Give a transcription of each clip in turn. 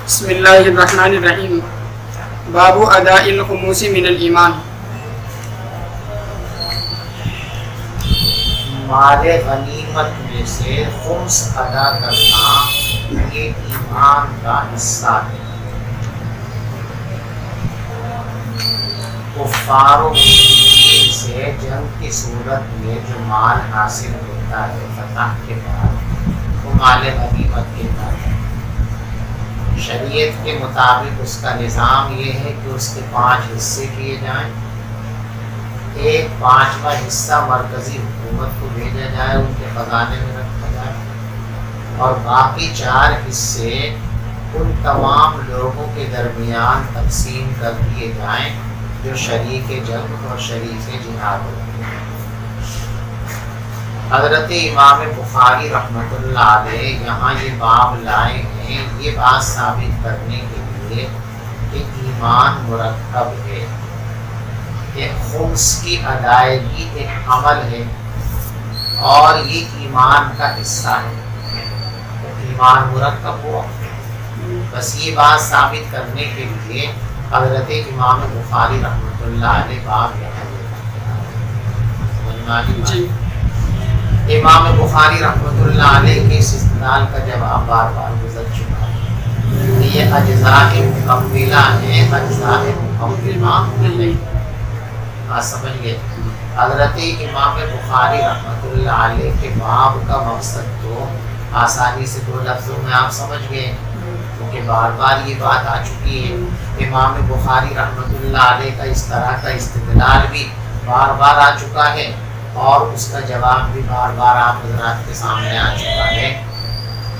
بسم اللہ الرحمن الرحیم. باب اداء الخموس من الایمان. مال غنیمت میں سے خمس ادا کرنا یہ ایمان کا حصہ ہے. کفار و مشرکین سے جنگ کی صورت میں جو مال حاصل ہوتا ہے فتح کے بعد وہ مال غنیمت کہتا ہے. شریعت کے مطابق اس کا نظام یہ ہے کہ اس کے 5 حصے کیے جائیں. ایک 5واں حصہ مرکزی حکومت کو بھیجا جائے، ان کے خزانے میں رکھا جائے، اور باقی 4 حصے ان تمام لوگوں کے درمیان تقسیم کر دیے جائیں جو شریک جنگ اور شریک جہاد ہوتے ہیں. حضرت امام بخاری رحمۃ اللہ علیہ یہاں یہ باب لائے ہیں یہ بات ثابت کرنے کے لیے کہ ایمان مرکب ہے. کہ خمس کی ادائیگی ایک عمل ہے اور یہ ایمان کا حصہ ہے. تو ایمان مرکب ہوا. بس یہ بات ثابت کرنے کے لیے حضرت امام بخاری رحمۃ اللہ علیہ باب جی. امام بخاری رحمۃ اللہ علیہ کے اس استدلال کا جواب بار بار گزر چکا ہے. یہ اجزاء مکملہ ہیں، اجزاء مکملہ نہیں. آپ سمجھ گئے؟ حضرت امام بخاری رحمۃ اللہ علیہ کے باب کا مقصد تو آسانی سے 2 لفظوں میں آپ سمجھ گئے، کیونکہ بار بار یہ بات آ چکی ہے. امام بخاری رحمۃ اللہ علیہ کا اس طرح کا استدلال بھی بار بار آ چکا ہے اور اس کا جواب بھی بار بار آپ حضرات کے سامنے آ چکا ہے.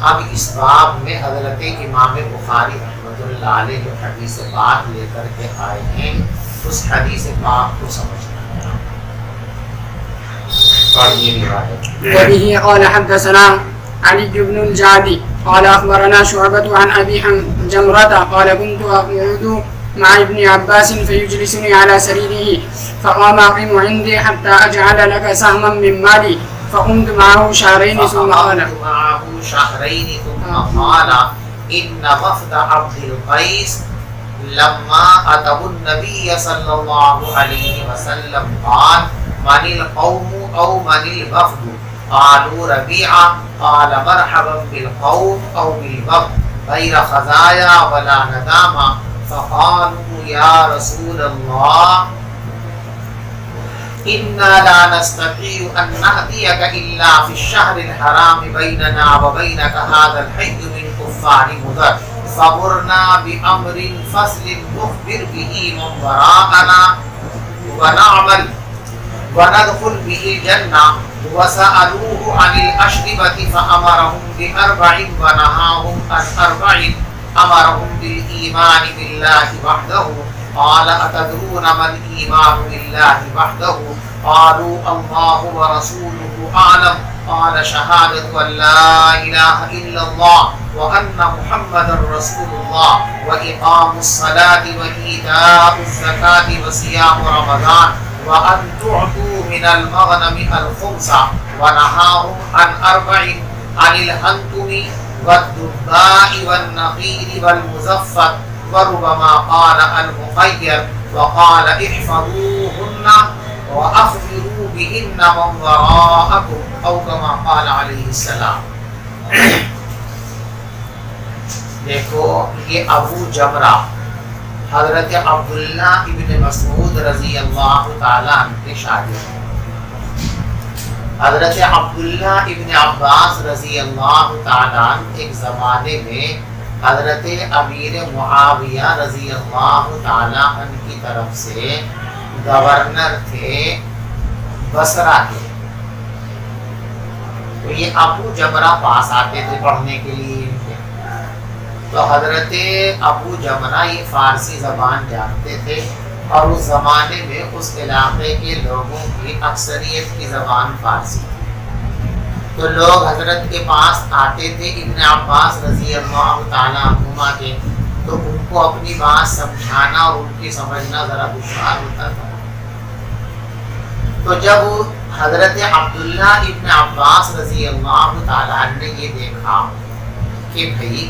اب اس باب میں حضرت امام بخاری رحمۃ اللہ علیہ جو حدیث پاک لے کر کے آئے ہیں اس حدیث پاک کو سمجھنا ہے. پڑھیے روایت. وبه قال حدثنا علي بن الجعدي قال أخبرنا شعبة عن أبي جمرة قال كنت أقعد مع ابن عباس فيجلسني على سريره فقام أقيم عندي حتى أجعل لك سهما من مالي فقمت معه شهرين ثم قال إن وفد عبد القيس لما أتوا النبي صلى الله عليه وسلم قال من القوم أو من الوفد قالوا ربيعة قال مرحبا بالقوم أو بالوفد غير خزايا ولا ندامة فقالوا يا رسول الله إنا لا نستطيع أن نهديك إلا في الشهر الحرام بيننا وبينك هذا الحي من كفار مضر فمرنا بأمر فصل نخبر به من وراءنا ونعمل وندخل به الجنة. وسألوه عن الأشربة فأمرهم ب4 ونهاهم عن 4. أمرهم بالإيمان بالله وحده. قال أتدرون ما الإيمان بالله وحده؟ قالوا الله ورسوله أعلم. قال شهادة أن لا إله إلا الله وأن محمدا رسول الله وإقام الصلاة وإيتاء الزكاة وصيام رمضان وأن تعطوا من المغنم الخمس. ونهاهم عن 4 عن الهنتم والدباء والنقير والمزفت وربما قال المخير وقال احفظوهن وأخبروا بهن من وراءكم أو كما قال عليه السلام. دیکھو یہ ابو جمرہ حضرت عبداللہ ابن مسعود رضی اللہ تعالیٰ عنہ کے شاگرد ہیں. حضرت عبداللہ ابن عباس رضی اللہ تعالیٰ عنہ ایک زمانے میں حضرت امیر معاویہ رضی اللہ تعالیٰ عنہ کی طرف سے گورنر تھے بصرہ کے. تو یہ ابو جمرہ پاس آتے تھے پڑھنے کے لیے. تو حضرت ابو جمرہ یہ فارسی زبان جانتے تھے اور اس زمانے میں اس علاقے کے لوگوں کی اکثریت کی زبان فارسی تھی. تو لوگ حضرت کے پاس آتے تھے ابن عباس رضی اللہ تعالیٰ عنہما کے، تو ان کو اپنی بات سمجھانا اور ان کی سمجھنا ذرا دشوار ہوتا تھا. تو جب حضرت عبداللہ ابن عباس رضی اللہ تعالیٰ عنہ نے یہ دیکھا کہ بھائی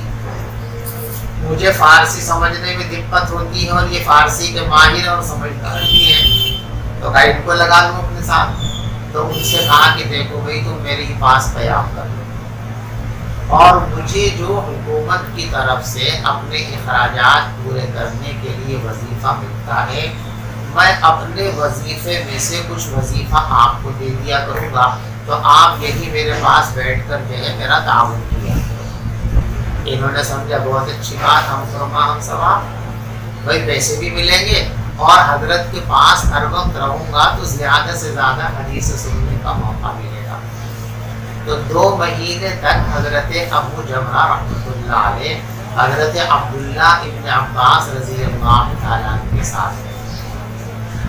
مجھے فارسی سمجھنے میں دقت ہوتی ہے اور یہ فارسی کے ماہر اور سمجھدار بھی ہیں، تو گائیڈ کو لگا لوں اپنے ساتھ۔ تو ان سے کہا کہ دیکھو بھائی تم میرے ہی پاس قیام کر لو، اور مجھے جو حکومت کی طرف سے اپنے اخراجات پورے کرنے کے لیے وظیفہ ملتا ہے، میں اپنے وظیفے میں سے کچھ وظیفہ آپ کو دے دیا کروں گا، تو آپ یہی میرے پاس بیٹھ کر جو ہے میرا تعاون کیا۔ انہوں نے سمجھا بہت اچھی بات، ہم فرما ہم ثواب، بھائی پیسے بھی ملیں گے اور حضرت کے پاس ہر وقت رہوں گا تو زیادہ سے زیادہ حدیث سننے کا موقع ملے گا۔ تو 2 مہینے تک حضرت ابو جمرہ رحمۃ اللہ علیہ حضرت عبداللہ ابن عباس رضی اللہ تعالیٰ عنہ کے ساتھ رہے۔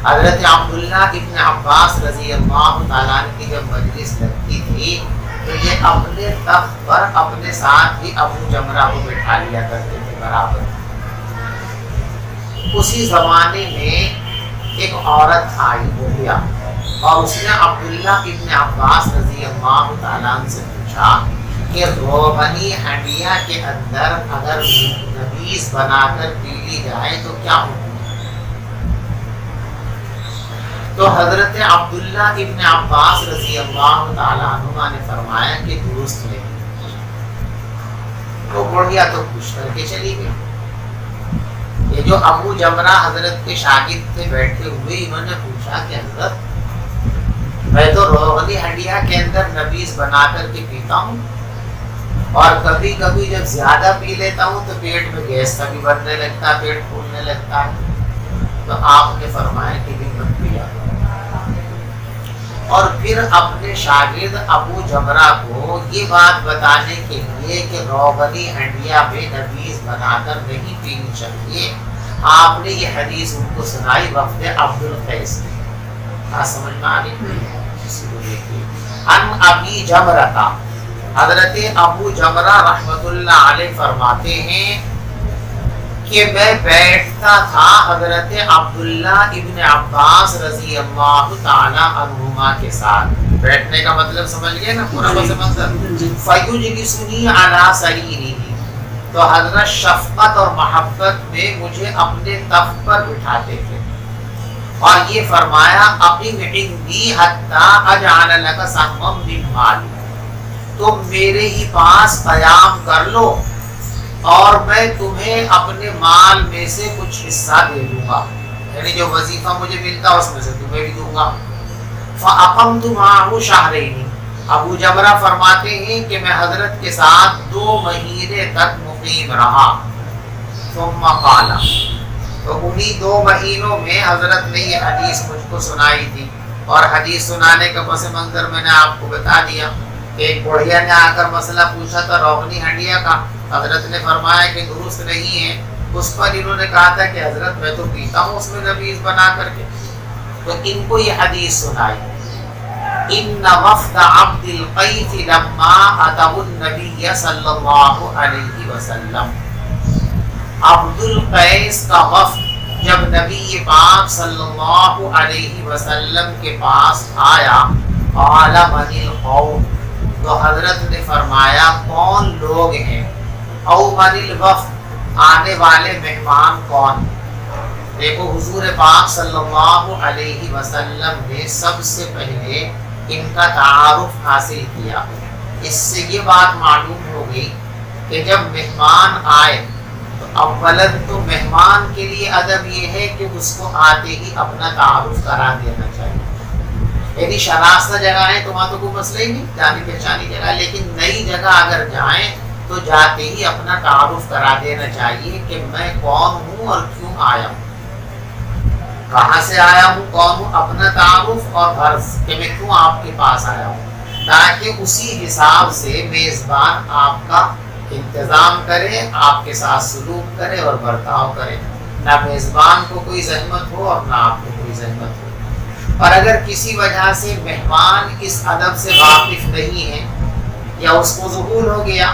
حضرت عبداللہ ابن عباس رضی اللہ تعالیٰ عنہ کی جب مجلس لگتی تھی تو یہ اپنے تخت پر اپنے ساتھ ہی ابو جمرہ کو بٹھا لیا کرتے تھے برابر۔ اسی زمانے میں ایک عورت آئی بوڑھیا، اور اس نے عبداللہ ابن عباس رضی اللہ تعالیٰ عنہ سے پوچھا کہ روغنی ہنڈیا کے اندر اگر نبیذ بنا کر پی لی جائے تو کیا ہوگا؟ تو حضرت عبداللہ ابن عباس رضی اللہ تعالیٰ عنہ نے فرمایا کہ درست ہے۔ تو بڑھیا تو خوش کر کے چلی گئی۔ یہ جو ابو جمرہ حضرت کے شاگرد تھے بیٹھے ہوئے، انہوں نے پوچھا کہ حضرت میں تو روغنی ہنڈیا کے اندر نبیذ بنا کر کے پیتا ہوں، اور کبھی کبھی جب زیادہ پی لیتا ہوں تو پیٹ میں گیس کا بھی بننے لگتا ہے، پیٹ پھولنے لگتا ہے۔ تو آپ نے فرمایا کہ بھی مت پیا۔ اور پھر اپنے شاگرد ابو جمرہ کو یہ بات بتانے کے لیے کہ روغنی ہنڈیا میں نبیذ بنا کر نہیں پینی چاہیے، آپ نے یہ حدیث ان کو سنائی وفد عبد القیس میں۔ بات سمجھ میں آ گئی؟ ان ابی جمرہ کا، حضرت ابو جمرہ رحمۃ اللہ علیہ فرماتے ہیں کہ میں بیٹھتا تھا حضرت عبداللہ ابن عباس رضی اللہ تعالی عنہما کے ساتھ۔ بیٹھنے کا مطلب سمجھ گئے نا پورا منظر؟ فیجلسنی علی سریرہ، تو حضرت شفقت اور محبت میں مجھے اپنے تخت پر بٹھاتے تھے، اور یہ فرمایا اقم عندی حتی اجعل لک سہما من مالی، تم میرے ہی پاس قیام کر لو اور میں تمہیں اپنے مال میں سے کچھ حصہ دے دوں گا، یعنی جو وظیفہ مجھے ملتا اس میں سے تمہیں بھی دوں گا۔ فَأَقَمْتُ مَعَهُ شَهْرَيْنِ، ابو جمرہ فرماتے ہیں کہ میں حضرت کے ساتھ 2 مہینے تک مقیم رہا۔ ثم قال، تو انہی 2 مہینوں میں حضرت نے یہ حدیث مجھ کو سنائی تھی، اور حدیث سنانے کا پس منظر میں نے آپ کو بتا دیا۔ ایک بڑھیا نے آ کر مسئلہ پوچھا تھا روغنی ہنڈیا کا، حضرت نے فرمایا کہ درست نہیں ہے۔ اس پر انہوں نے کہا تھا کہ حضرت میں تو پیتا ہوں اس میں نبیذ بنا کر کے۔ تو ان کو یہ حدیث سنائی، ان وفد عبد القیس لما اتوا النبی صلی اللہ علیہ وسلم، عبد القیس کا وفد جب نبی پاک صلی اللہ علیہ وسلم کے پاس آیا، قال من القوم، تو حضرت نے فرمایا کون لوگ ہیں، او من الوفد، آنے والے مہمان کون۔ دیکھو حضور پاک صلی اللہ علیہ وسلم نے سب سے پہلے ان کا تعارف حاصل کیا۔ اس سے یہ بات معلوم ہو گئی کہ جب مہمان آئے تو اولن تو مہمان کے لیے ادب یہ ہے کہ اس کو آتے ہی اپنا تعارف کرا دینا چاہیے۔ یعنی شناختہ جگہ ہے تو وہاں تو کوئی مسئلہ ہی نہیں، جانی پہچانی جگہ، لیکن نئی جگہ اگر جائیں تو جاتے ہی اپنا تعارف کرا دینا چاہیے کہ میں کون ہوں اور کیوں آیا ہوں، کہاں سے آیا ہوں، کون ہوں، اپنا تعارف اور غرض کہ میں کیوں آپ کے پاس آیا ہوں، تاکہ اسی حساب سے میزبان آپ کا انتظام کرے، آپ کے ساتھ سلوک کرے اور برتاؤ کرے، نہ میزبان کو کوئی زحمت ہو اور نہ آپ کو کوئی زحمت ہو۔ اور اگر کسی وجہ سے مہمان اس ادب سے واقف نہیں ہے یا اس کو ظہور ہو گیا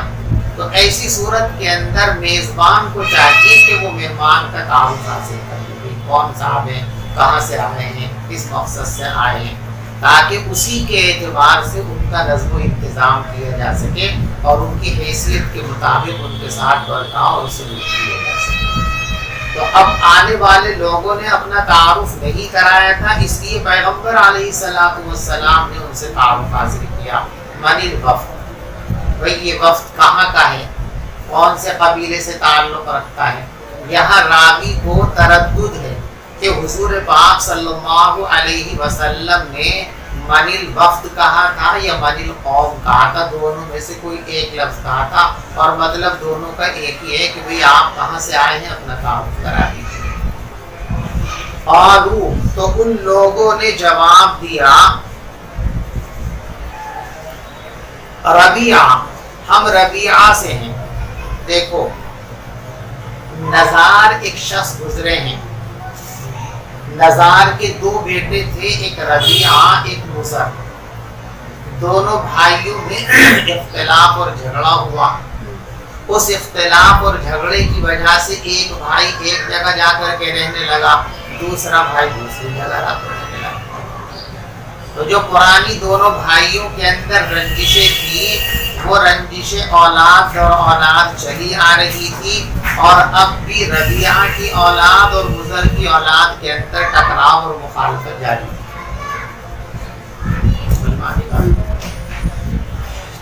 تو ایسی صورت کے اندر میزبان کو چاہیے کہ وہ مہمان کا تعارف حاصل کر لے، کون صاحب ہیں، کہاں سے آئے ہیں، کس مقصد سے آئے ہیں، تاکہ اسی کے اعتبار سے ان کا نظم و انتظام انتظام کیا جا سکے اور ان کی حیثیت کے مطابق ان کے ساتھ برتاؤ اور سلوک کیا جا سکے۔ تو اب آنے والے لوگوں نے اپنا تعارف نہیں کرایا تھا، اس لیے پیغمبر علیہ السلام نے ان سے تعارف حاصل کیا۔ من الوفد، بھئی یہ وفد کہاں کا ہے، کون سے قبیلے سے تعلق رکھتا ہے۔ یہاں راوی کو تردد ہے کہ حضور پاک صلی اللہ علیہ وسلم نے من الوفد کہا تھا یا من القوم کہا تھا، دونوں میں سے کوئی ایک لفظ کہا تھا، اور مطلب دونوں کا ایک ہی ہے کہ بھئی آپ کہاں سے آئے ہیں، اپنا تعارف کرا دیجیے۔ قالوا، تو ان لوگوں نے جواب دیا، ربیعہ، ہم ربیعہ سے ہیں۔ دیکھو نزار ایک شخص گزرے ہیں، نزار کے دو بیٹے تھے، ایک ربیعہ ایک مضر، دونوں بھائیوں میں اختلاف اور جھگڑا ہوا۔ اس اختلاف اور جھگڑے کی وجہ سے ایک بھائی ایک جگہ جا کر کے رہنے لگا، دوسرا بھائی دوسری جگہ جا کر رہنے لگا۔ تو جو پرانی دونوں بھائیوں کے اندر رنجشیں تھی، وہ رنجش اولاد اور اولاد چلی آ رہی تھی، اور اب بھی ربیعہ کی اولاد اور مضر کی اولاد کے اندر ٹکراؤ اور مخالفت جاری تھی۔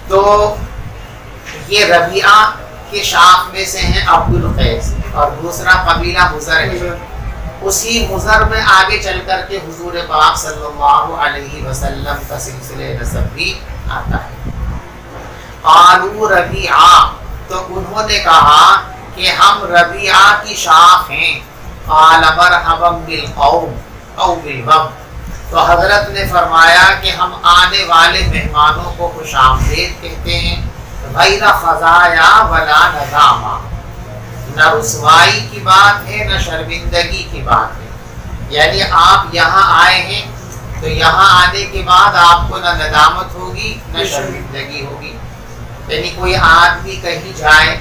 تو یہ ربیعہ کے شاخ میں سے ہیں عبد القیس، اور دوسرا قبیلہ مضر ہے۔ اسی مضر میں آگے چل کر کے حضور پاک صلی اللہ علیہ وسلم کا سلسلہ نسب بھی آتا ہے۔ قالوا ربیعہ، تو انہوں نے کہا کہ ہم ربیعہ کی شاخ ہیں۔ قال مرحبا بالقوم او بالوفد، تو حضرت نے فرمایا کہ ہم آنے والے مہمانوں کو خوش آمدید کہتے ہیں، غیر خزایا ولا ندامہ، نہ رسوائی کی بات ہے نہ شرمندگی کی بات ہے۔ یعنی آپ یہاں آئے ہیں تو یہاں آنے کے بعد آپ کو نہ ندامت ہوگی نہ شرمندگی ہوگی۔ یعنی کوئی آدمی کہیں جائے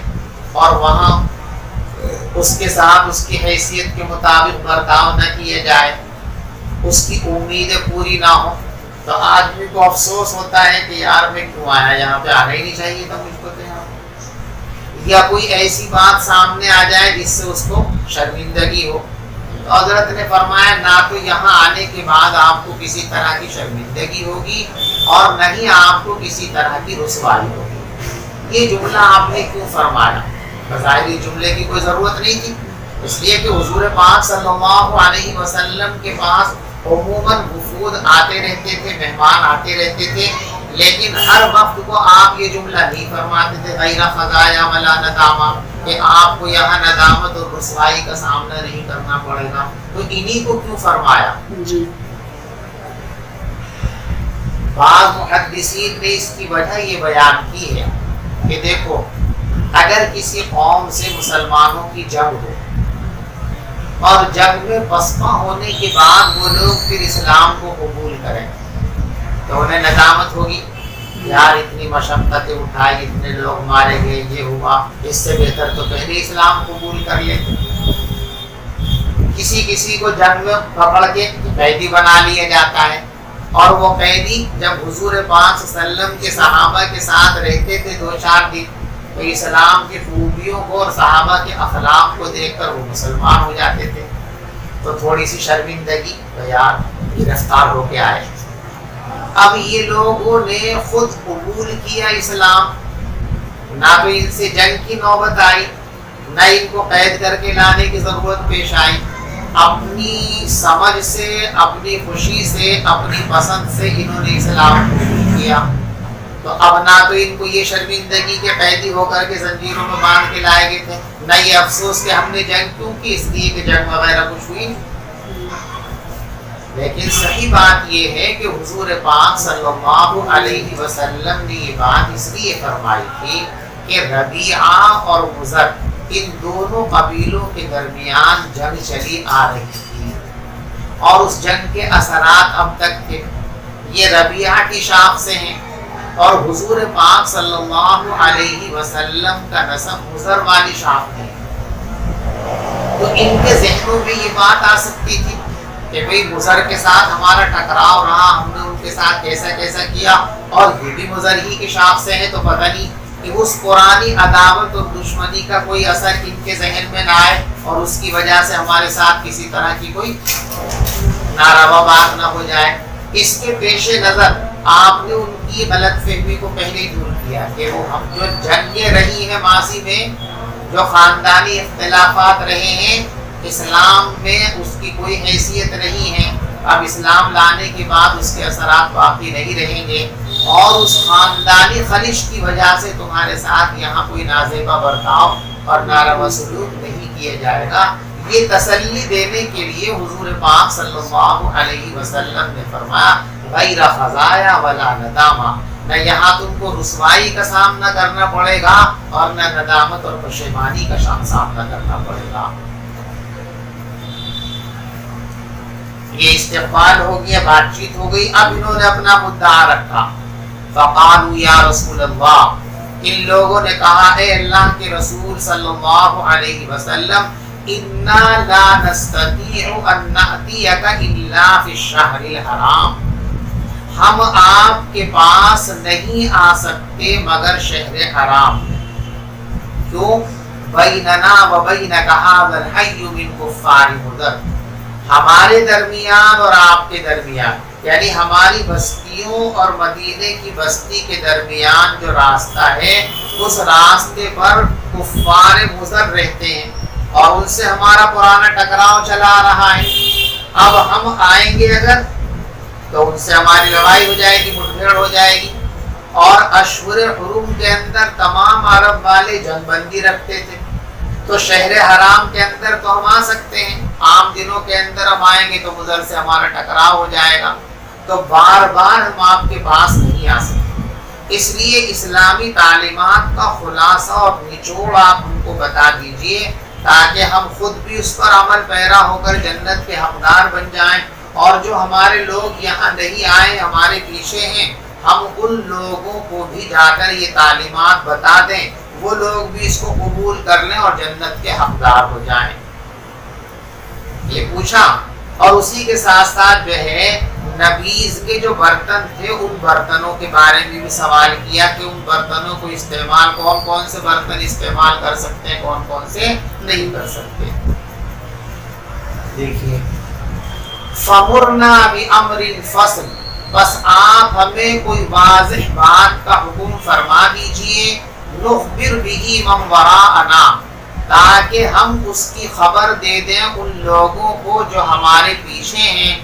اور وہاں اس کے ساتھ اس کی حیثیت کے مطابق برتاؤ نہ کیے جائے، اس کی امیدیں پوری نہ ہو، تو آدمی کو افسوس ہوتا ہے کہ یار میں کیوں آیا، یہاں پہ آنا ہی نہیں چاہیے تھا مجھ کو۔ یا کوئی ایسی بات سامنے آ جائے جس سے اس کو شرمندگی ہو، تو حضرت نے فرمایا نہ تو یہاں آنے کے بعد آپ کو کسی طرح کی شرمندگی ہوگی اور نہ ہی آپ کو کسی طرح کی رسوائی ہوگی۔ یہ جملہ آپ نے کیوں فرمایا؟ بظاہر جملے کی کوئی ضرورت نہیں تھی، اس لیے کہ حضور پاک صلی اللہ علیہ وسلم کے پاس عموماً وفود آتے رہتے تھے، مہمان آتے رہتے تھے، لیکن ہر وقت کو آپ یہ جملہ نہیں فرماتے تھے غیر خزایا ولا ندامہ، کہ آپ کو یہاں ندامت اور رسوائی کا سامنا نہیں کرنا پڑے گا۔ تو انہی کو کیوں فرمایا؟ جی بعض محدثین نے اس کی وجہ یہ بیان کی ہے کہ دیکھو اگر کسی قوم سے مسلمانوں کی جنگ ہو اور جنگ میں پسپا ہونے کے بعد وہ لوگ پھر اسلام کو قبول کریں تو انہیں ندامت ہوگی، یار اتنی مشقتیں اٹھائی، اتنے لوگ مارے گئے، یہ ہوا، اس سے بہتر تو پہلے اسلام قبول کر لیتے۔ کسی کو جنگ میں پکڑ کے قیدی بنا لیا جاتا ہے، اور وہ قیدی جب حضور پاک صلی اللہ علیہ وسلم کے صحابہ کے ساتھ رہتے تھے 2-4 دن، تو اسلام کی خوبیوں کو اور صحابہ کے اخلاق کو دیکھ کر وہ مسلمان ہو جاتے تھے، تو تھوڑی سی شرمندگی، تو یار گرفتار ہو کے آئے۔ اب یہ لوگوں نے خود قبول کیا اسلام، نہ تو ان سے جنگ کی نوبت آئی، نہ ان کو قید کر کے لانے کی ضرورت پیش آئی، اپنی سمجھ سے، اپنی خوشی سے، اپنی پسند سے انہوں نے اسلام قبول کیا۔ تو اب نہ تو ان کو یہ شرمندگی کے قیدی ہو کر کے زنجیروں میں باندھ کے لائے گئے تھے، نہ یہ افسوس کہ ہم نے جنگ کیوں کی، اس لیے کہ جنگ وغیرہ کچھ ہوئی۔ لیکن صحیح بات یہ ہے کہ حضور پاک صلی اللہ علیہ وسلم نے یہ بات اس لیے فرمائی تھی کہ ربیعہ اور مضر ان دونوں قبیلوں کے درمیان جنگ چلی آ رہی تھی، اور اس جنگ کے اثرات اب تک تھے۔ یہ ربیعہ کی شاخ سے ہیں، اور حضور پاک صلی اللہ علیہ وسلم کا نسب مضر والی شاخ ہے، تو ان کے ذہنوں میں یہ بات آ سکتی تھی کہ بھئی مضر کے ساتھ ہمارا ٹکراؤ رہا، ہم نے ان کے ساتھ کیسا کیسا کیا، اور یہ بھی مضر ہی کے شاخ سے ہیں، تو پتہ نہیں کہ اس پرانی عداوت اور دشمنی کا کوئی اثر ان کے ذہن میں نہ آئے اور اس کی وجہ سے ہمارے ساتھ کسی طرح کی کوئی ناروا بات نہ ہو جائے۔ اس کے پیش نظر آپ نے ان کی غلط فہمی کو پہلے ہی دور کیا کہ وہ ہم جو جنگیں رہی ہیں ماضی میں، جو خاندانی اختلافات رہے ہیں، اسلام میں اس کی کوئی حیثیت نہیں ہے، اب اسلام لانے کے بعد اس کے اثرات باقی نہیں رہیں گے، اور اس خاندانی خلش کی وجہ سے تمہارے ساتھ یہاں کوئی نازیبا برتاؤ اور ناروا سلوک نہیں کیا جائے گا۔ یہ تسلی دینے کے لیے حضور پاک صلی اللہ علیہ وسلم نے فرمایا غیر خزایا ولا ندامہ، نہ یہاں تم کو رسوائی کا سامنا کرنا پڑے گا اور نہ ندامت اور پشیمانی کا سامنا کرنا پڑے گا۔ یہ استقبال ہو گیا، بات چیت ہو گئی، اب انہوں نے اپنا مدعا رکھا۔ فقالوا یا رسول اللہ، ان لوگوں نے کہا اے اللہ کے رسول صلی اللہ علیہ وسلم، انا لا نستطيع ان نأتيك الا في الشهر الحرام، ہم آپ کے پاس نہیں آ سکتے مگر شہر حرام میں۔ کیوں؟ بیننا و بینک ھذا الحی من کفار مضر، ہمارے درمیان اور آپ کے درمیان، یعنی ہماری بستیوں اور مدینے کی بستی کے درمیان جو راستہ ہے، اس راستے پر کفار مضر رہتے ہیں اور ان سے ہمارا پرانا ٹکراؤ چلا رہا ہے۔ اب ہم آئیں گے اگر تو ان سے ہماری لڑائی ہو جائے گی، مٹبھیڑ ہو جائے گی، اور اشہر حرم کے اندر تمام عرب والے جنگ بندی رکھتے تھے، تو شہر حرام کے اندر تو ہم آ سکتے ہیں، عام دنوں کے اندر ہم آئیں گے تو مضر سے ہمارا ٹکراؤ ہو جائے گا، تو بار بار ہم آپ کے پاس نہیں آ سکتے۔ اس لیے اسلامی تعلیمات کا خلاصہ اور نچوڑ آپ ہم کو بتا دیجئے، تاکہ ہم خود بھی اس پر عمل پیرا ہو کر جنت کے حقدار بن جائیں، اور جو ہمارے لوگ یہاں نہیں آئے، ہمارے پیچھے ہیں، ہم ان لوگوں کو بھی جا کر یہ تعلیمات بتا دیں، وہ لوگ بھی اس کو قبول کر لیں اور جنت کے حقدار ہو جائیں۔ یہ پوچھا، اور اسی کے ساتھ ساتھ جو ہے نبیذ کے جو برتن تھے ان برتنوں کے بارے میں بھی سوال کیا کہ ان برتنوں کو استعمال کون کون سے برتن استعمال کر سکتے ہیں، کون کون سے نہیں کر سکتے۔ دیکھیے فَمُرْنَا بِأَمْرِ الْفَصْلِ، بس آپ ہمیں کوئی واضح بات کا حکم فرما دیجئے، نُخْبِرْ بِهِ مَنْ وَرَاءَنَا، تاکہ ہم اس کی خبر دے دیں ان لوگوں کو جو ہمارے پیچھے ہیں،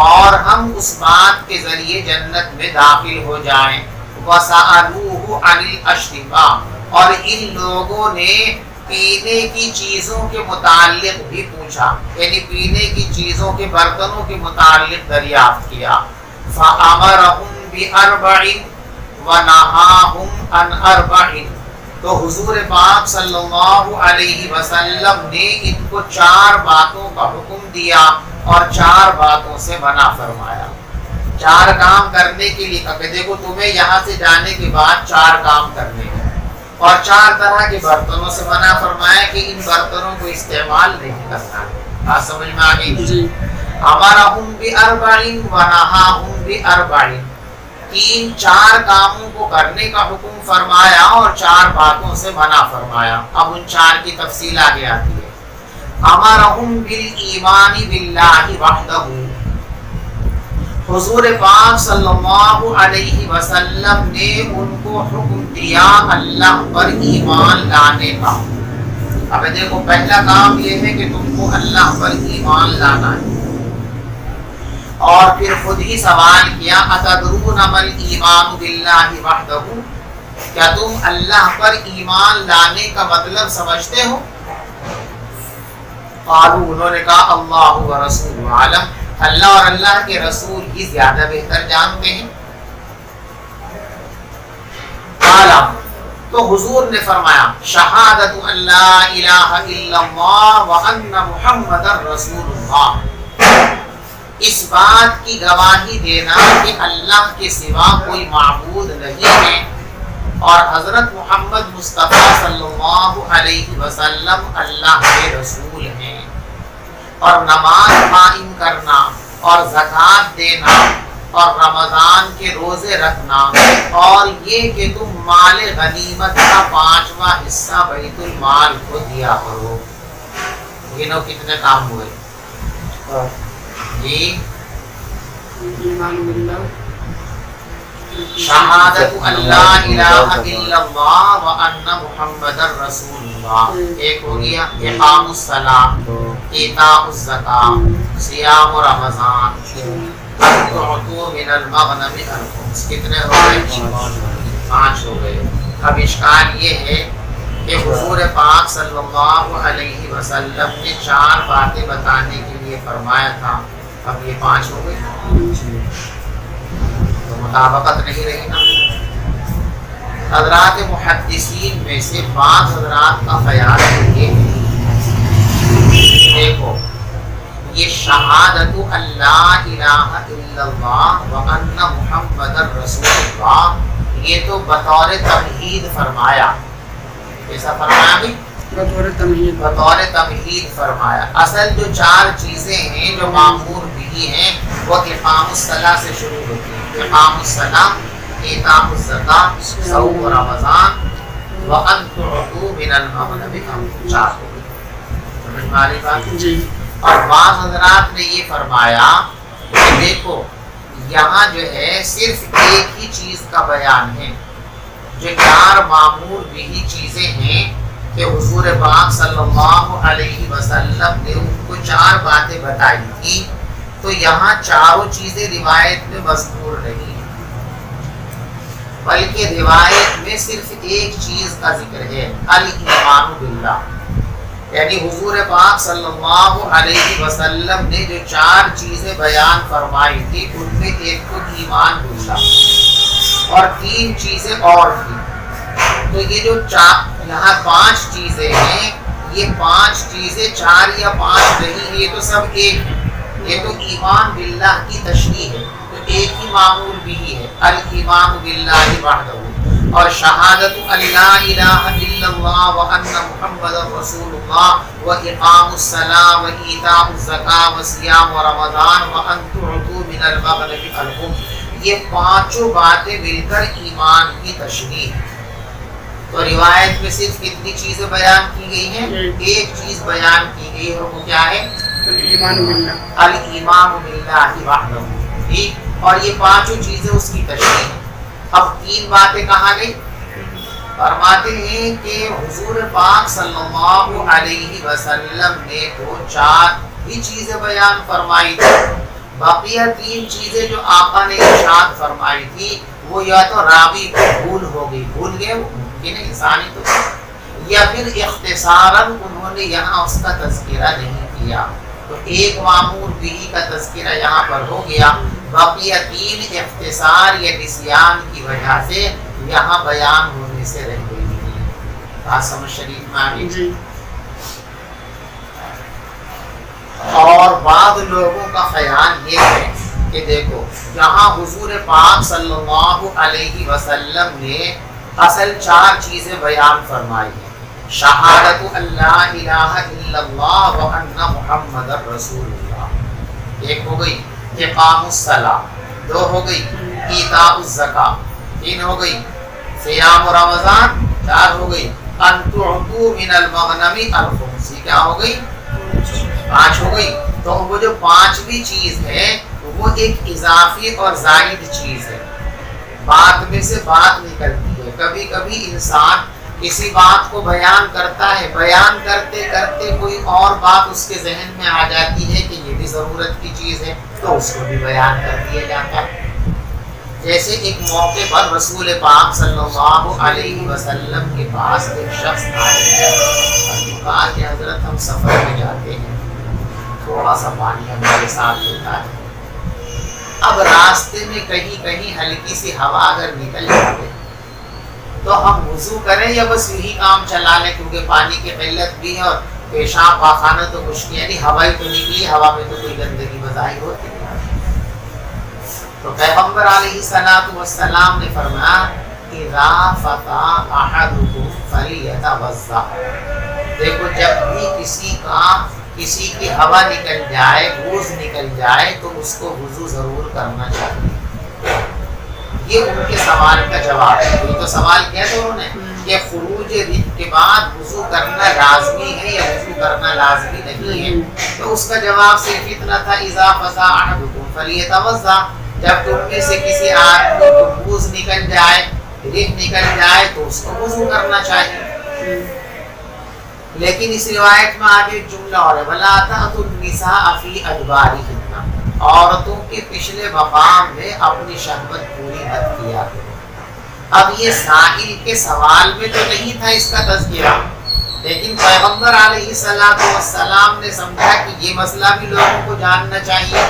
اور ہم اس بات کے ذریعے جنت میں داخل ہو جائیں۔ وَسَأَلُوهُ عَنِ الْأَشْرِبَةِ، اور ان لوگوں نے پینے کی چیزوں کے متعلق بھی پوچھا، یعنی پینے کی چیزوں کے برتنوں کے متعلق دریافت کیا۔ فَأَمَرَهُمْ بِأَرْبَعٍ وَنَهَاهُمْ عَنْ أَرْبَعٍ، تو حضور پاک صلی اللہ علیہ وسلم نے ان کو 4 باتوں کا حکم دیا اور 4 باتوں سے منع فرمایا۔ 4 کام کرنے کے لیے کہ دیکھو تمہیں یہاں سے جانے کے بعد 4 کام کرنے ہیں، اور 4 طرح کے برتنوں سے منع فرمایا کہ ان برتنوں کو استعمال نہیں کرنا ہے۔ بات سمجھ میں آ گئی؟ امرہم بِأَرْبَعٍ وَنَهَاهُمْ بِأَرْبَعٍ، 3-4 کاموں کو کرنے کا حکم فرمایا اور 4 باتوں سے منع فرمایا۔ اب ان 4 کی تفصیل آگے آتی ہے۔ امرہم بالایمان باللہ وحدہ، حضور پاک صلی اللہ علیہ وسلم نے ان کو حکم دیا اللہ پر ایمان لانے کا۔ اب دیکھو پہلا کام یہ ہے کہ تم کو اللہ پر ایمان لانا ہے، اور پھر خود ہی سوال کیا اتدرون ما الایمان باللہ وحدہ، کیا تم اللہ پر ایمان لانے کا مطلب سمجھتے ہو؟ قالوا، انہوں نے کہا اللہ ورسولہ عالم، اللہ اور اللہ کے رسول ہی زیادہ بہتر جانتے ہیں۔ قالا، تو حضور نے فرمایا شہادت ان لا الہ الا اللہ وان محمد رسول اللہ، اس بات کی گواہی دینا کہ اللہ کے سوا کوئی معبود نہیں ہے اور حضرت محمد مصطفیٰ صلی اللہ علیہ وسلم اللہ کے رسول ہیں، اور نماز قائم کرنا اور زکات دینا اور رمضان کے روزے رکھنا اور یہ کہ تم مال غنیمت کا 5واں حصہ بیت المال کو دیا کرو. گنو کتنے کام ہوئے جی؟ ایمان باللہ، شہادت اللہ الہ الا اللہ وان محمد رسول اللہ ایک ہو گیا. اقام الصلاۃ، ایتاء الزکاۃ، صیام رمضان، تعطوا من المغنم الخمس. کتنے ہو گئے؟ 5 ہو گئے. اب اشکال یہ ہے کہ حضور پاک صلی اللہ علیہ وسلم نے 4 باتیں بتانے کے لیے فرمایا تھا، اب یہ 5 ہو گئے تو مطابقت نہیں رہی نا. حضرات محدثین میں سے بعض حضرات کا خیال یہ ہے، دیکھو یہ شہادت اللہ الہ الا اللہ وان محمد رسول اللہ یہ تو بطور تمہید فرمایا. ایسا فرمایا بھی بطور تمہید، بطور تمہید فرمایا. اصل جو 4 چیزیں ہیں جو معمور بھی ہیں وہ اقام الصلاۃ سے شروع ہوتی ہیں. اقام الصلاۃ، ایتاء الزکاۃ، صوم رمضان، وان تعطوا من المغنم الخمس. 4 ہو گئی. سمجھ میں آ رہی بات؟ جی. اور بعض حضرات نے یہ فرمایا کہ دیکھو یہاں جو ہے صرف ایک ہی چیز کا بیان ہے. جو 4 معمور بھی چیزیں ہیں کہ حضور پاک صلی اللہ علیہ وسلم نے ان کو 4 باتیں بتائی تھی، تو یہاں 4 چیزیں روایت میں مذکور نہیں ہیں، بلکہ روایت میں صرف ایک چیز کا ذکر ہے، الایمان باللہ. یعنی حضور پاک صلی اللہ علیہ وسلم نے جو 4 چیزیں بیان فرمائی تھی ان میں ایک تو ایمان باللہ اور 3 چیزیں اور تھی. تو یہ جو یہاں 5 چیزیں ہیں، یہ 5 چیزیں 4 یا 5 نہیں، یہ تو سب ایک ہے. یہ تو ایمان باللہ کی تشریح ہے، تو ایک ہی معمول بھی ہے، الایمان باللہ وحدہ، اور شہادت اللہ الہ الا اللہ وان محمد رسول اللہ واقام الصلاۃ وایتاء الزکاۃ وصیام رمضان وان تعطوا من المغنم الخمس. یہ 5 باتیں مل کر ایمان کی تشریح ہے. تو روایت میں صرف کتنی چیزیں بیان کی گئی ہیں؟ ایک چیز بیان کی گئی ہے، وہ کیا ہے؟ ایمان باللہ، الایمان باللہ وحدہ. ٹھیک، اور یہ 5 چیزیں اس کی تشریح ہیں. اب 3 باتیں کہاں گئی؟ فرماتے ہیں کہ حضور پاک صلی اللہ علیہ وسلم نے تو 4 ہی چیزیں بیان فرمائی تھی، بقیہ 3 چیزیں جو آقا نے ارشاد فرمائی تھی وہ یا تو راوی کو بھول ہو گئی، بھول گئے، وہ ممکن ہے انسانی تو، یا پھر اختصاراً انہوں نے یہاں اس کا تذکرہ نہیں کیا. تو ایک معمول بھی کا تذکرہ یہاں پر ہو گیا، بقیہ 3 اختصار یا نسیان کی وجہ سے یہاں بیان ہونے سے رہ گئی. بات سمجھ شریف میں آ گئی. اور بعض لوگوں کا خیال یہ ہے کہ دیکھو یہاں حضور پاک صلی اللہ علیہ وسلم نے اصل 4 چیزیں بیان فرمائی ہیں. شہادت اللہ الہ الا اللہ وان محمد رسول اللہ ایک ہو گئی، اقام الصلاۃ 2 ہو گئی، ایتاء الزکاۃ 3 ہو گئی، صیام رمضان 4 ہو گئی، ان تعطوا من المغنم الخمس کیا ہو گئی؟ 5 ہو گئی. تو وہ جو 5ویں چیز ہے وہ ایک اضافی اور زائد چیز ہے، بات میں سے بات نکلتی ہے. کبھی کبھی انسان کسی بات کو بیان کرتا ہے، بیان کرتے کرتے کوئی اور بات اس کے ذہن میں آ جاتی ہے کہ یہ بھی ضرورت کی چیز ہے، تو اس کو بھی بیان کر دیا جاتا ہے. جیسے ایک موقع پر رسول پاک صلی اللہ علیہ وسلم کے پاس ایک شخص آیا اور کہا کہ حضرت ہم سفر میں جاتے ہیں، تھوڑا سا پانی ہمارے ساتھ ہوتا ہے. اب راستے میں کہیں کہیں ہلکی سی ہوا اگر نکل جائے تو ہم وضو کریں یا بس یہی کام چلا لیں، کیونکہ پانی کی قلت بھی ہے اور پیشاب پاخانہ تو کچھ نہیں، یعنی ہوا ہی تو نکلی، ہوا میں تو کوئی گندگی بظاہر ہوتی ہے. تو پیغمبر علیہ الصلوۃ والسلام نے فرمایا اذا فطا احدکم فلیتوضا. دیکھو جب بھی کسی کا کسی کی ہوا نکل جائے، گوز نکل جائے تو اس کو وضو ضرور کرنا چاہیے۔ یہ ان کے سوال کا جواب ہے۔ یہ تو سوال کیا تھا انہوں نے کہ خروج ریح کے بعد وضو کرنا لازمی ہے یا وضو کرنا لازمی نہیں ہے، تو اس کا جواب صرف اتنا تھا اذا فضا احدکم فلیتوضا، جب تم میں سے کسی آدمی کو گوز نکل جائے، ریح نکل جائے تو اس کو وضو کرنا چاہیے۔ لیکن اس روایت میں آگے ایک جملہ اور ہے وَلَا تَأْتُوا النِّسَاءَ فِي أَدْبَارِهِنَّ، عورتوں کے پچھلے مقام میں اپنی شہوت پوری مت کیا کرو۔ اب یہ سائل کے سوال میں تو نہیں تھا اس کا تذکرہ، لیکن پیغمبر علیہ السلام نے سمجھا کہ یہ مسئلہ بھی لوگوں کو جاننا چاہیے،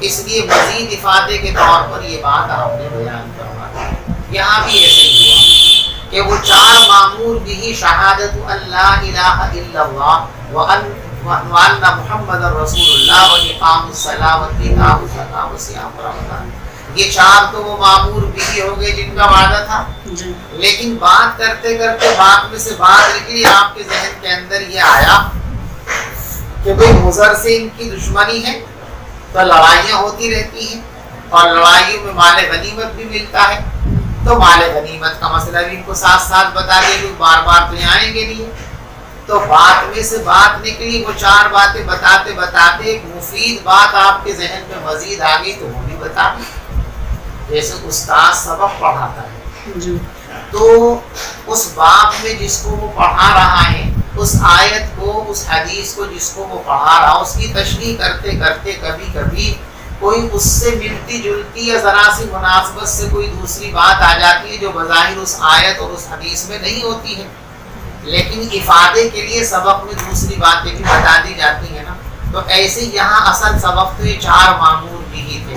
اس لیے مزید افادے کے طور پر یہ بات آپ نے بیان کروا۔ یہاں بھی ایسے ہی ہوا کہ وہ چار مامور بھی شہادت اللہ الہ الا اللہ وان محمد رسول اللہ و اقام الصلاۃ و ایتاء الزکاۃ و صیام رمضان، یہ چار تو وہ مامور بھی ہو گئے جن کا وعدہ تھا۔ لیکن بات کرتے کرتے بات میں سے بات نکلی، آپ کے ذہن کے اندر یہ آیا کہ بھئی مضر سے ان کی دشمنی ہے تو لڑائیاں ہوتی رہتی ہیں اور لڑائیوں میں مال غنیمت بھی ملتا ہے، تو مال غنیمت کا مسئلہ بھی ان کو ساتھ ساتھ بتا دیں گے، بار بار تو یہاں آئیں گے نہیں۔ تو بات میں سے بات نکلی، وہ چار باتیں بتاتے بتاتے ایک مفید بات آپ کے ذہن میں مزید آ گئی تو وہ بھی بتا دیں۔ جیسے استاد سبق پڑھاتا ہے تو اس باب میں جس کو وہ پڑھا رہا ہے، اس آیت کو، اس حدیث کو جس کو وہ پڑھا رہا، اس کی تشریح کرتے کرتے کبھی کبھی کوئی اس سے ملتی جلتی یا ذرا سی مناسبت سے کوئی دوسری بات آ جاتی ہے جو بظاہر اس آیت اور اس حدیث میں نہیں ہوتی ہے، لیکن افادے کے لیے سبق میں دوسری باتیں بھی بتا دی جاتی ہیں نا۔ تو ایسے یہاں اصل سبق تو یہ چار مامور بھی ہی تھے،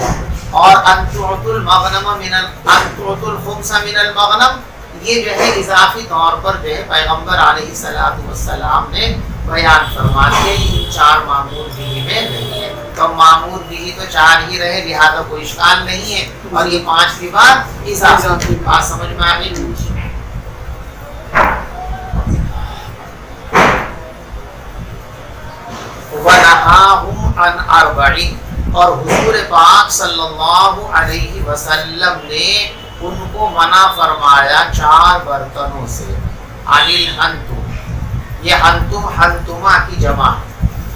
اور انتعطوا المغنم انتعطوا الخمس من المغنم، یہ جو ہے اضافی طور پر جو ہے پیغمبر علیہ السلام نے بیان فرما دیا، ان چار معمور بھی میں نہیں ہے۔ تو معمور بھی تو چار ہی رہے، لہذا کوئی اشکال نہیں ہے، اور یہ پانچویں بات اضافی بات سمجھ میں آ گئی۔ وَنَهَاهُمْ عَنْ أَرْبَعٍ، اور حضور پاک صلی اللہ علیہ وسلم نے ان کو منع فرمایا چار برتنوں سے۔ عَنِ الْحَنْتُمْ، یہ ہنتم ہنتما کی جمع،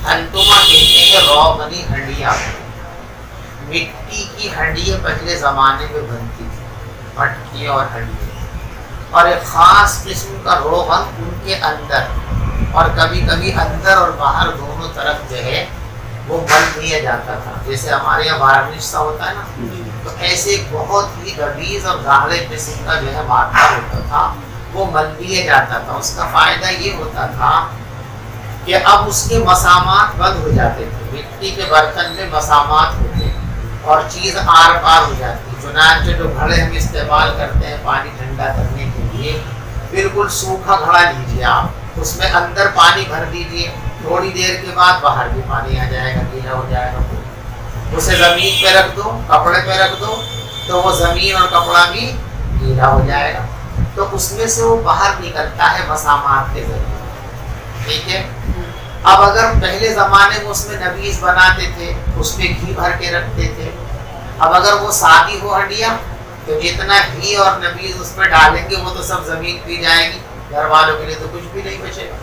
ہنتما کہتے ہیں روغنی ہنڈیاں، مٹی کی ہنڈیاں پہلے زمانے میں بنتی تھی، مٹکی اور ہنڈیاں، اور ایک خاص قسم کا روغن ان کے اندر، اور کبھی کبھی اندر اور باہر دونوں طرف جو ہے وہ مل دیا جاتا تھا، جیسے ہمارے یہاں وارنش سا ہوتا ہے نا، تو ایسے ایک بہت ہی غلیظ اور گاڑے قسم کا جو ہے مادہ ہوتا تھا، وہ مل دیا جاتا تھا۔ اس کا فائدہ یہ ہوتا تھا کہ اب اس کے مسامات بند ہو جاتے تھے، مٹی کے برتن میں مسامات ہوتے اور چیز آر پار ہو جاتی۔ چنانچہ جو گھڑے ہم استعمال کرتے ہیں پانی ٹھنڈا کرنے کے لیے، بالکل سوکھا گھڑا لیجیے آپ، اس میں اندر پانی بھر دیجیے، تھوڑی دیر کے بعد باہر بھی پانی آ جائے گا، گیلا ہو جائے گا، اسے زمین پہ رکھ دو، کپڑے پہ رکھ دو تو وہ زمین اور کپڑا بھی گیلا ہو جائے گا، تو اس میں سے وہ باہر نکلتا ہے مسامات کے ذریعے، ٹھیک ہے۔ اب اگر پہلے زمانے میں اس میں نبیذ بناتے تھے، اس میں گھی بھر کے رکھتے تھے، اب اگر وہ سادی ہو ہنڈیاں تو جتنا گھی اور نبیذ اس میں ڈالیں گے وہ تو سب زمین پی جائے گی، گھر والوں کے لیے تو کچھ بھی نہیں بچے گا۔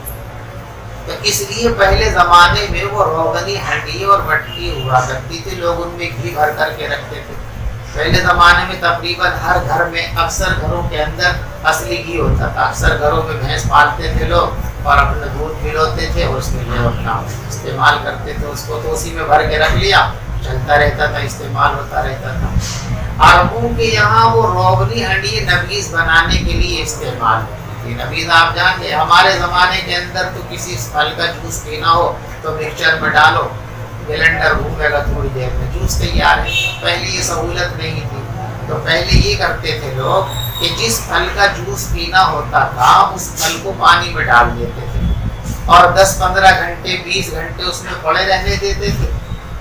تو اس لیے پہلے زمانے میں وہ روغنی ہنڈی اور مٹکی ہوا کرتی تھی، لوگ ان میں گھی بھر کر کے رکھتے تھے۔ پہلے زمانے میں تقریباً ہر گھر میں، اکثر گھروں کے اندر اصلی گھی ہوتا تھا، اکثر گھروں میں بھینس پالتے تھے لوگ اور اپنا دودھ پلوتے تھے اور اس میں جو اپنا استعمال کرتے تھے، اس کو تو اسی میں بھر کے رکھ لیا، چلتا رہتا تھا، استعمال ہوتا رہتا تھا۔ عربوں کے یہاں وہ روغنی ہنڈی نبیذ بنانے کے لیے استعمال ہوتی تھی۔ نبیذ آپ جانتے، ہمارے زمانے کے اندر تو کسی پھل کا جوس پینا ہو تو مکسچر میں ڈالو، بلینڈر گھومے گا، تھوڑی دیر میں جوس تیار ہے۔ پہلے یہ سہولت نہیں تھی، تو پہلے یہ کرتے تھے لوگ کہ جس پھل کا جوس پینا ہوتا تھا اس پھل کو پانی میں ڈال دیتے تھے اور 10-15 گھنٹے 20 گھنٹے اس میں پڑے رہنے دیتے تھے۔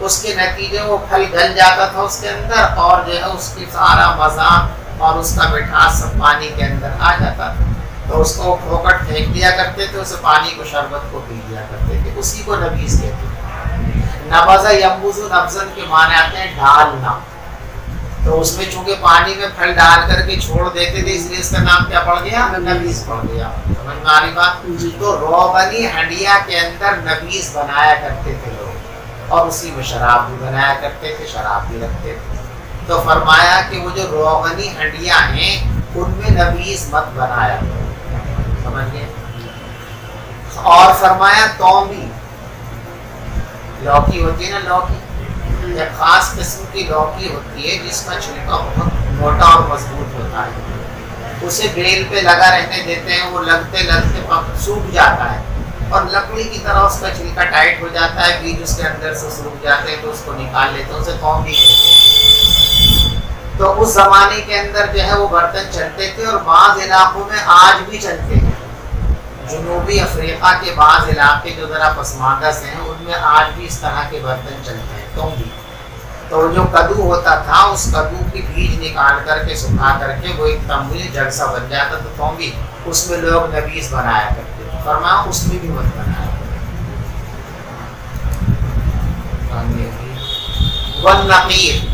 اس کے نتیجے وہ پھل گل جاتا تھا اس کے اندر، اور جو ہے اس کی سارا مزہ اور اس کا مٹھاس سب پانی کے اندر آ جاتا تھا، تو اس کو پھوکٹ پھینک دیا کرتے تھے، اسے پانی کو، شربت کو پی لیا کرتے تھے، اسی کو نبیذ کہتے تھے۔ نبذ ینبذ نبذن کے معنی آتے ہیں ڈالنا، تو اس میں چونکہ پانی میں پھل ڈال کر کے چھوڑ دیتے تھے، اس لیے اس کا نام کیا پڑ گیا؟ نبیذ پڑ گیا۔ سمجھ میں آ رہی بات؟ تو روغنی ہنڈیا کے اندر نبیذ بنایا کرتے تھے لوگ، اور اسی میں شراب بھی بنایا کرتے تھے، شراب بھی رکھتے تھے۔ تو فرمایا کہ وہ جو روغنی ہنڈیاں ہیں ان میں نبیذ مت بنایا کرو، سمجھ گئے؟ اور فرمایا تومی، لوکی ہوتی ہے نا، لوکی ایک خاص قسم کی لوکی ہوتی ہے جس کا چھلکا بہت موٹا اور مضبوط ہوتا ہے، اسے بیل پہ لگا رہنے دیتے ہیں، وہ لگتے لگتے سوکھ جاتا ہے اور لکڑی کی طرح اس کا چھلکا ٹائٹ ہو جاتا ہے، بیج اس کے اندر سے سوکھ جاتے ہیں تو اس کو نکال لیتے ہیں، اسے قوم بھی کہتے ہیں۔ تو اس زمانے کے اندر جو ہے وہ برتن چلتے تھے، اور بعض علاقوں میں آج بھی چلتے ہیں۔ جنوبی افریقہ کے بعض علاقے جو ذرا پسماندہ سے ہیں ان میں آج بھی اس طرح کے برتن چلتے ہیں، تم بھی۔ تو جو کدو ہوتا تھا اس کدو کی بیج نکال کر کے سکھا کر کے وہ ایک تمویل جڑ سا بن جاتا تو تم بھی، اس میں لوگ نبیذ بنایا کرتے تھے۔ فرمایا اس میں بھی مت بنایا۔ والنقیر،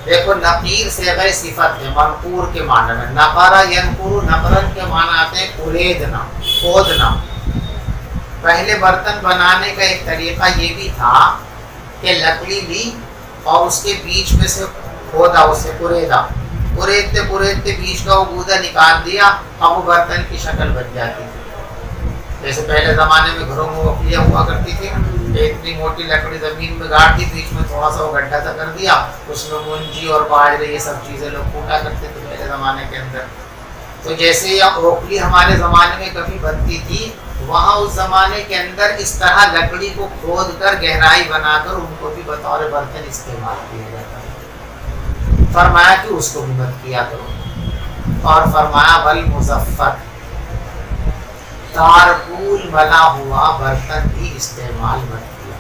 دیکھو نقیر صیغہ صفت ہے، منقور کے معنی میں، نقرہ ینقر، نقرن کے معنی آتے ہیں کلیدنا، کھودنا۔ پہلے برتن بنانے کا ایک طریقہ یہ بھی تھا کہ لکڑی لی اور اس کے بیچ میں سے کھودا، اسے کریدا، کریدتے کریدتے بیچ کا وہ گودا نکال دیا، اب وہ برتن کی شکل بن جاتی تھی۔ جیسے پہلے زمانے میں گھروں میں وکلیاں ہوا کرتی تھی، اتنی موٹی لکڑی زمین میں گاڑ دی، بیچ میں تھوڑا سا وہ گڈھا سا کر دیا، اس میں مونجی اور باجرے یہ سب چیزیں لوگ کوٹا کرتے تھے پہلے زمانے کے اندر۔ تو جیسے یہ اوکھلی ہمارے زمانے میں کبھی بنتی تھی، وہاں اس زمانے کے اندر اس طرح لکڑی کو کھود کر گہرائی بنا کر ان کو بھی بطور برتن استعمال کیا جاتا ہے۔ فرمایا کہ اس کو بھی مت کیا کرو، اور فرمایا والمزفت، تارکول بنا ہوا برتن بھی استعمال مت کیا۔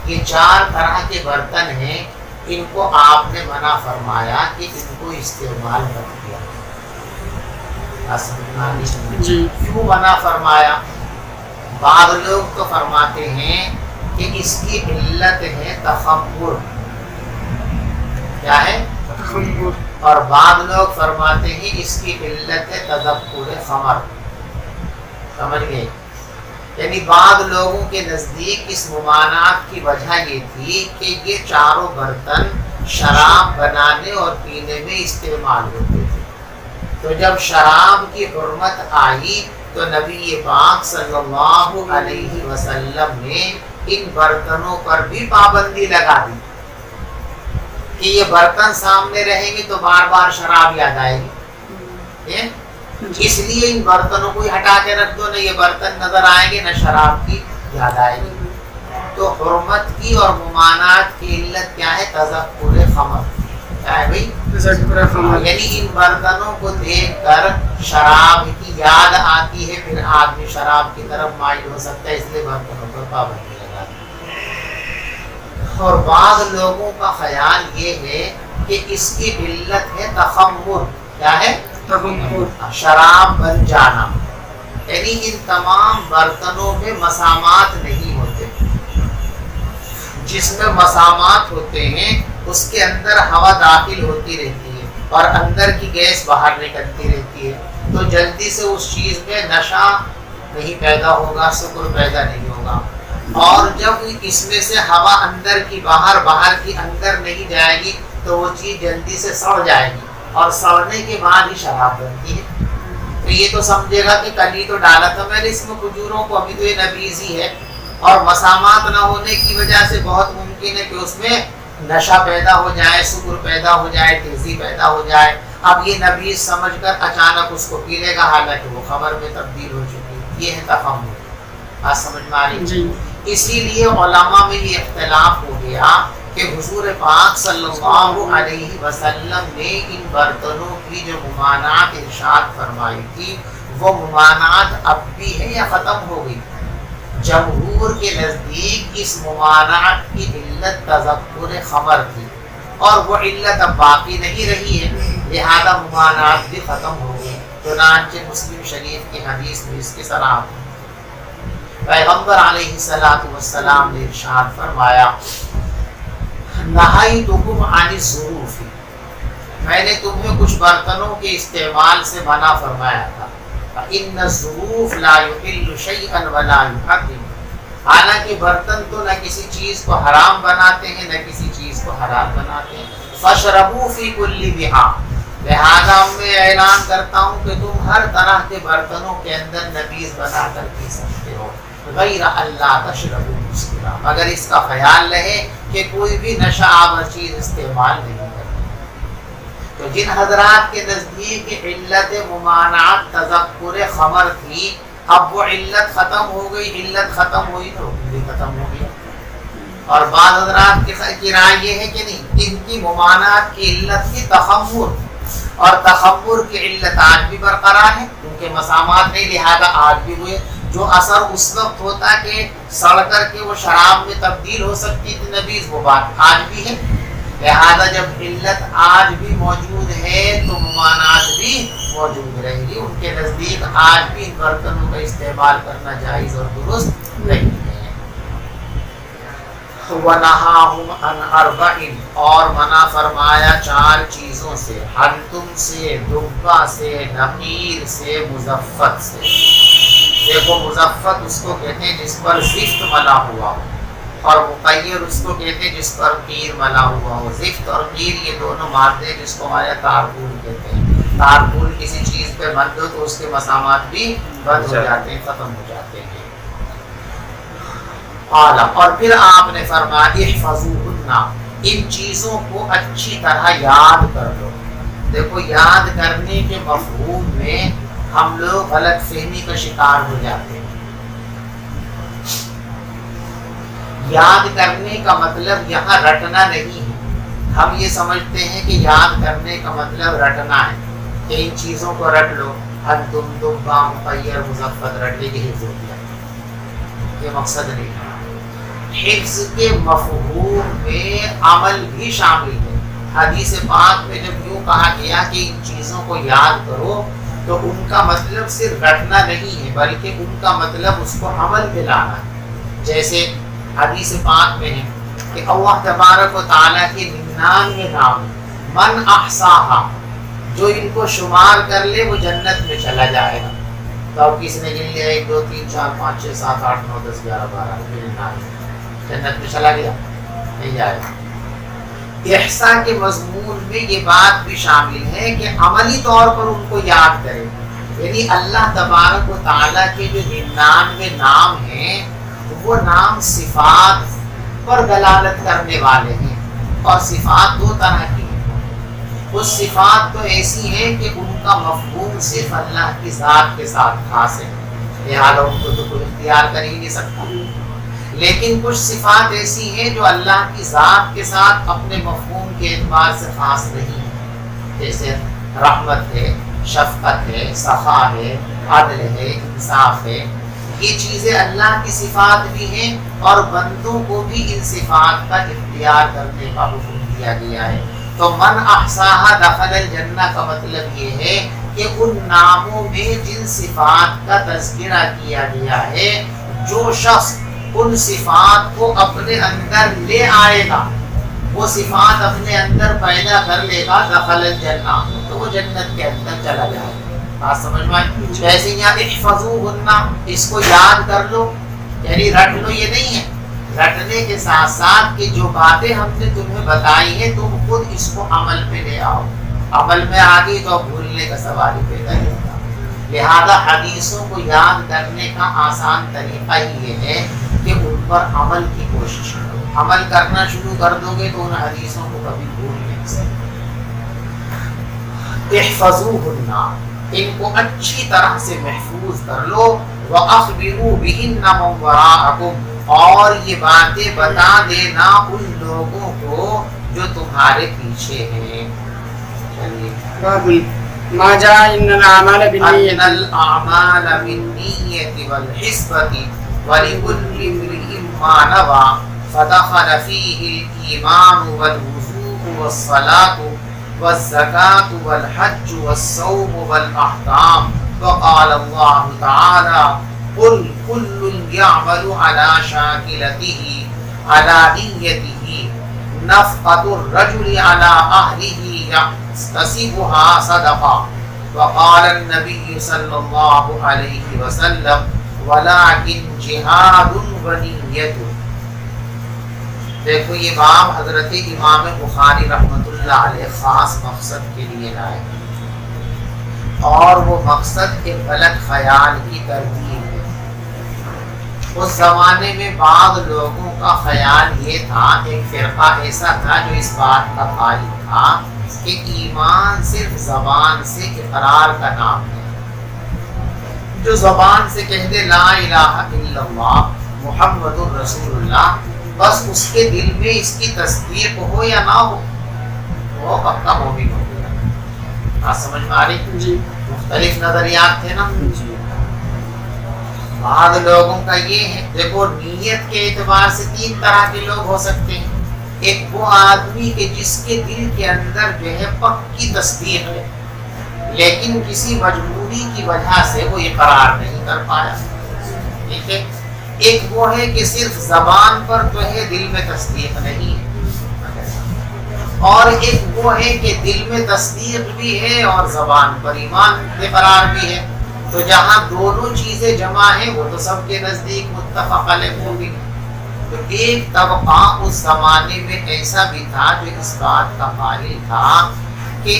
یہ 4 طرح کے برتن ہیں، ان کو آپ نے منع فرمایا کہ ان کو استعمال مت کیا۔ جی کیوں منع فرمایا؟ بعض لوگ تو فرماتے ہیں کہ اس کی علت ہے تخمر، کیا ہے؟ تخمر۔ اور بعض لوگ فرماتے ہیں اس کی علت ہے تذکر خمر، سمجھ گئے؟ یعنی بعض لوگوں کے نزدیک اس ممانعت کی وجہ یہ تھی کہ یہ چاروں برتن شراب بنانے اور پینے میں استعمال ہوتے تھے، تو جب شراب کی حرمت آئی تو نبی پاک صلی اللہ علیہ وسلم نے ان برتنوں پر بھی پابندی لگا دی کہ یہ برتن سامنے رہیں گے تو بار بار شراب یاد آئے گی، اس لیے ان برتنوں کو ہٹا کے رکھ دو، نہ یہ برتن نظر آئیں گے نہ شراب کی یاد آئے گی۔ تو حرمت کی اور ممانعت کی علت کیا ہے؟ تذکر خمر، کیا ہے بھائی؟ تذکر خمر، یعنی ان برتنوں کو دیکھ کر شراب کی یاد آتی ہے، پھر آدمی شراب کی طرف مائل ہو سکتا ہے، اس لیے برتنوں پر پابندی لگا دی۔ اور بعض لوگوں کا خیال یہ ہے کہ اس کی علت ہے تخمر، کیا ہے؟ شراب بن جانا، یعنی ان تمام برتنوں میں مسامات نہیں ہوتے، جس میں مسامات ہوتے ہیں اس کے اندر ہوا داخل ہوتی رہتی ہے اور اندر کی گیس باہر نکلتی رہتی ہے، تو جلدی سے اس چیز میں نشہ نہیں پیدا ہوگا، سکر پیدا نہیں ہوگا، اور جب اس میں سے ہوا اندر کی باہر، باہر کی اندر نہیں جائے گی تو وہ چیز جلدی سے سڑ جائے گی، اور سڑنے کے بعد ہی شراب بنتی ہے۔ تو یہ تو سمجھے گا کہ کل ہی تو ڈالا تھا میں نے اس میں کھجوروں کو، ابھی تو یہ نبیذ ہی ہے، اور مسامات نہ ہونے کی وجہ سے بہت ممکن ہے کہ اس میں نشہ پیدا ہو جائے، سکر پیدا ہو جائے، تیزی پیدا ہو جائے۔ اب یہ نبیذ سمجھ کر اچانک اس کو پی لے گا، حالانکہ وہ خمر میں تبدیل ہو چکی ہے، یہ ہے تخمر۔ بات سمجھ میں آ رہی؟ جی۔ اسی لیے علماء میں یہ اختلاف ہو گیا کہ حضور پاک صلی اللہ علیہ وسلم نے ان برتنوں کی جو ممانعت ارشاد فرمائی تھی وہ ممانعت اب بھی ہے یا ختم ہو گئی؟ جمہور کے نزدیک اس ممانعت کی علت تذکر خمر تھی، اور وہ علت اب باقی نہیں رہی ہے، لہذا ممانعت بھی ختم ہو گئی۔ چنانچہ مسلم شریف کی حدیث میں اس کی صراحت ہے۔ پیغمبر علیہ السلام نے ارشاد فرمایا نہیتکم عن الظروف، میں نے تمہیں کچھ برتنوں کے استعمال سے منع فرمایا تھا، فإن الظروف لا يحل شيئا ولا يحرم، حالانکہ برتن تو نہ کسی چیز کو حرام بناتے ہیں نہ کسی چیز کو حلال بناتے ہیں، فاشربوا فی کل بہا، لہذا میں اعلان کرتا ہوں کہ تم ہر طرح کے برتنوں کے اندر نبیذ بنا کر پی سکتے ہو، غیر اللہ تشربوا مسکرا، مگر اس کا خیال رہے کہ کوئی بھی نشہ آور چیز استعمال نہیں کرتی۔ تو جن حضرات کے نزدیک علت ممانعت تذکر خمر تھی، اب وہ علت ختم ہو گئی، علت ختم ہوئی تو بھی ختم ہو گیا۔ اور بعض حضرات کی رائے یہ ہے کہ نہیں، ان کی ممانعت کی علت تھی تخمر، اور تخمر کی علت آج بھی برقرار ہے، کیونکہ مسامات نہیں، لہذا آج بھی ہوئے۔ جو اثر اس وقت ہوتا کہ سڑ کر کے وہ شراب میں تبدیل ہو سکتی تھی نبیذ، وہ بات آج بھی ہے، لہذا جب علت آج بھی موجود ہے تو ممانعت بھی موجود رہے گی۔ ان کے نزدیک آج بھی ان برتنوں کا استعمال کرنا جائز اور درست نہیں ہے۔ وَنَهَاهُمْ عَنْ أَرْبَعٍ، اور منع فرمایا 4 چیزوں سے، حنتم سے، دبہ سے، نقیر سے، مزفت سے۔ دیکھو مزفت اس کو کہتے ہیں جس پر زفت ملا ہوا ہو، اور مقیر اس کو کہتے ہیں جس پر قیر ملا ہوا ہو۔ زفت اور قیر یہ دونوں مادے جس کو ہمارے تارکول کہتے ہیں، تارکول کسی چیز پہ بند ہو تو اس کے مسامات بھی بند ہو جاتے ہیں، ختم ہو جاتے ہیں۔ اعلیٰ، اور پھر آپ نے فرمایا احفظوہن، ان چیزوں کو اچھی طرح یاد کر لو۔ دیکھو یاد کرنے کے مفہوم میں ہم لوگ غلط فہمی کا شکار ہو جاتے ہیں۔ یاد کرنے کا مطلب یہاں رٹنا نہیں ہے، ہم یہ سمجھتے ہیں کہ یاد کرنے کا مطلب رٹنا ہے کہ ان چیزوں کو رٹ لو، حنتم، دبہ، مقیر، مزفت، رٹنے کی حفظ ہو گیا، یہ مقصد نہیں ہے۔ حفظ کے مفہوم میں عمل بھی شامل ہے۔ حدیث پاک میں جب یوں کہا گیا کہ ان چیزوں کو یاد کرو تو ان کا مطلب صرف رٹنا نہیں ہے بلکہ ان کا مطلب اس کو عمل میں لانا ہے۔ جیسے حدیث پاک میں ہے کہ اللہ تبارک و تعالیٰ کے 99 نام، من احصاہا، جو ان کو شمار کر لے وہ جنت میں چلا جائے گا۔ تو اب کس نے گن لیا 1 2 3 4 5 6 7 8 9 10 11 12 99 جنت میں چلا گیا؟ نہیں جائے گا۔ احصاء کے مضمون میں یہ بات بھی شامل ہے کہ عملی طور پر ان کو یاد کریں، یعنی اللہ تبارک و تعالیٰ کے جو 99 نام ہیں وہ نام صفات پر دلالت کرنے والے ہیں، اور صفات 2 طرح کی ہیں۔ وہ صفات تو ایسی ہیں کہ ان کا مفہوم صرف اللہ کی ذات کے ساتھ خاص ہے، لہٰذا ان کو تو کوئی اختیار کر ہی نہیں سکتا، لیکن کچھ صفات ایسی ہیں جو اللہ کی ذات کے ساتھ اپنے مفہوم کے اعتبار سے خاص نہیں ہیں، جیسے رحمت ہے، شفقت ہے، سخا ہے، عدل ہے، انصاف ہے۔ یہ چیزیں اللہ کی صفات بھی ہیں اور بندوں کو بھی ان صفات کا اختیار کرنے کا حکم دیا گیا ہے۔ تو من احصاها دخل الجنہ کا مطلب یہ ہے کہ ان ناموں میں جن صفات کا تذکرہ کیا گیا ہے، جو شخص ان صفات کو اپنے اندر لے آئے گا، وہ صفات اپنے اندر پیدا کر لے گا، دخل الجنہ، تو وہ جنت کے اندر چلا جائے گا۔ بات سمجھ میں آئی؟ جیسے یہاں احفظوہن، اس کو یاد کر لو، یعنی رٹ لو یہ نہیں ہے، رٹنے کے ساتھ ساتھ کہ جو باتیں ہم نے تمہیں بتائی ہیں تم خود اس کو عمل پہ لے آؤ، عمل میں آ گئی تو بھولنے کا سوال ہی پیدا نہیں ہوتا۔ لہذا حدیثوں کو یاد کرنے کا آسان طریقہ ہی یہ ہے کہ ان پر عمل کی کوشش کرو، عمل کرنا شروع کر دو گے تو ان حدیثوں کو کبھی بھول نہیں سکتے۔ احفظوہن، ان کو اچھی طرح سے محفوظ کر لو، وَأَخْبِرُوا بِهِنَّ مَنْ وَرَاءَكُمْ، اور یہ باتیں بتا دینا ان لوگوں کو جو تمہارے پیچھے ہیں۔ ما جاء ان الاعمال بالنیت، ان الاعمال بالنیت والحسبۃ ولكل امرئ ما نوى، فدخل فيه الايمان والوضوء والصلاة والزكاة والحج والصوم والاحکام، وقال الله تعالى قل كل يعمل على شاكلته على نيته نفقة الرجل على أهله يحتسبها صدقة. وقال النبي صلى الله عليه وسلم ولكن جهاد ونية. دیکھو یہ باب حضرت امام بخاری رحمۃ اللہ علیہ خاص مقصد کے لیے لائے، اور وہ مقصد ایک غلط خیال کی تردید ہے۔ اس زمانے میں بعض لوگوں کا خیال یہ تھا، ایک فرقہ ایسا تھا جو اس بات کا قائل تھا کہ ایمان صرف زبان سے اقرار کا نام ہے۔ جو زبان سے کہہ دے لا الہ الا اللہ محمد الرسول اللہ، بس اس کے دل میں اس کی تصدیق ہو یا نہ ہو، وہ پکا مومن ہو گیا۔ آپ سمجھ میں آ رہی؟ جی مختلف نظریات تھے نا۔ بعض لوگوں کا یہ ہے، دیکھو نیت کے اعتبار سے تین طرح کے لوگ ہو سکتے ہیں۔ ایک وہ آدمی کہ جس کے دل کے اندر جو ہے پکی تصدیق ہے، لیکن کسی مجبوری کی وجہ سے وہ اقرار نہیں کر پایا، ٹھیک ہے۔ ایک وہ ہے کہ صرف زبان پر تو ہے، دل میں تصدیق نہیں ہے، اور ایک وہ ہے کہ دل میں تصدیق بھی ہے اور زبان پر ایمان اقرار بھی ہے۔ تو جہاں دونوں چیزیں جمع ہیں وہ تو سب کے نزدیک متفق علیہ مومن۔ تو ایک طبقہ اس زمانے میں ایسا بھی تھا جو اس بات کا قائل تھا کہ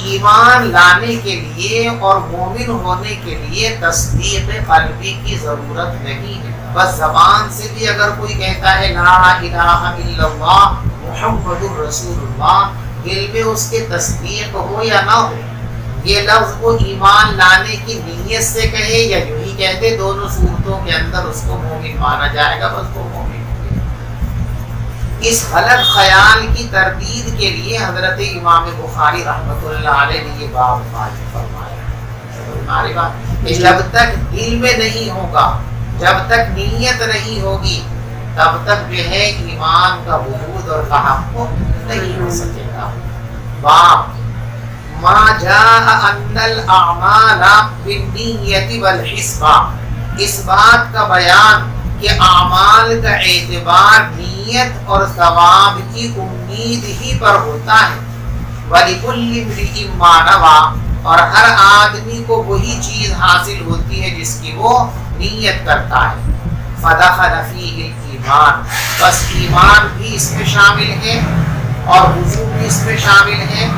ایمان لانے کے لیے اور مومن ہونے کے لیے تصدیق قلبی کی ضرورت نہیں ہے، بس زبان سے بھی اگر کوئی کہتا ہے لا الہ الا اللہ محمد الرسول اللہ، دل میں اس کے تصدیق ہو یا نہ ہو، یہ لفظ وہ ایمان لانے کی نیت سے کہے یا یوں ہی کہتے، دونوں صورتوں کے اندر اس کو مومن مانا جائے گا، بس وہ مومن ہو گیا۔ اس غلط خیال کی تردید کے لیے حضرت امام بخاری رحمۃ اللہ علیہ نے یہ باب قائم فرمایا۔ ہماری بات کہ جب تک دل میں نہیں ہوگا، جب تک نیت نہیں ہوگی، تب تک جو ہے ایمان کا وجود اور تحقق نہیں ہو سکے گا۔ باب ما جاء ان الاعمال بالنیت والحسبہ، اس بات کا بیان کہ اعمال کا اعتبار نیت اور ثواب کی امید ہی پر ہوتا ہے۔ وَلِكُلِّ امْرِئٍ مَّا نَوَىٰ، اور ہر آدمی کو وہی چیز حاصل ہوتی ہے جس کی وہ نیت کرتا ہے۔ فَدَخَلَ فِيهِ الْإِيمَانُ، بس ایمان بھی اس میں شامل ہے، اور وضو بھی اس میں شامل ہے،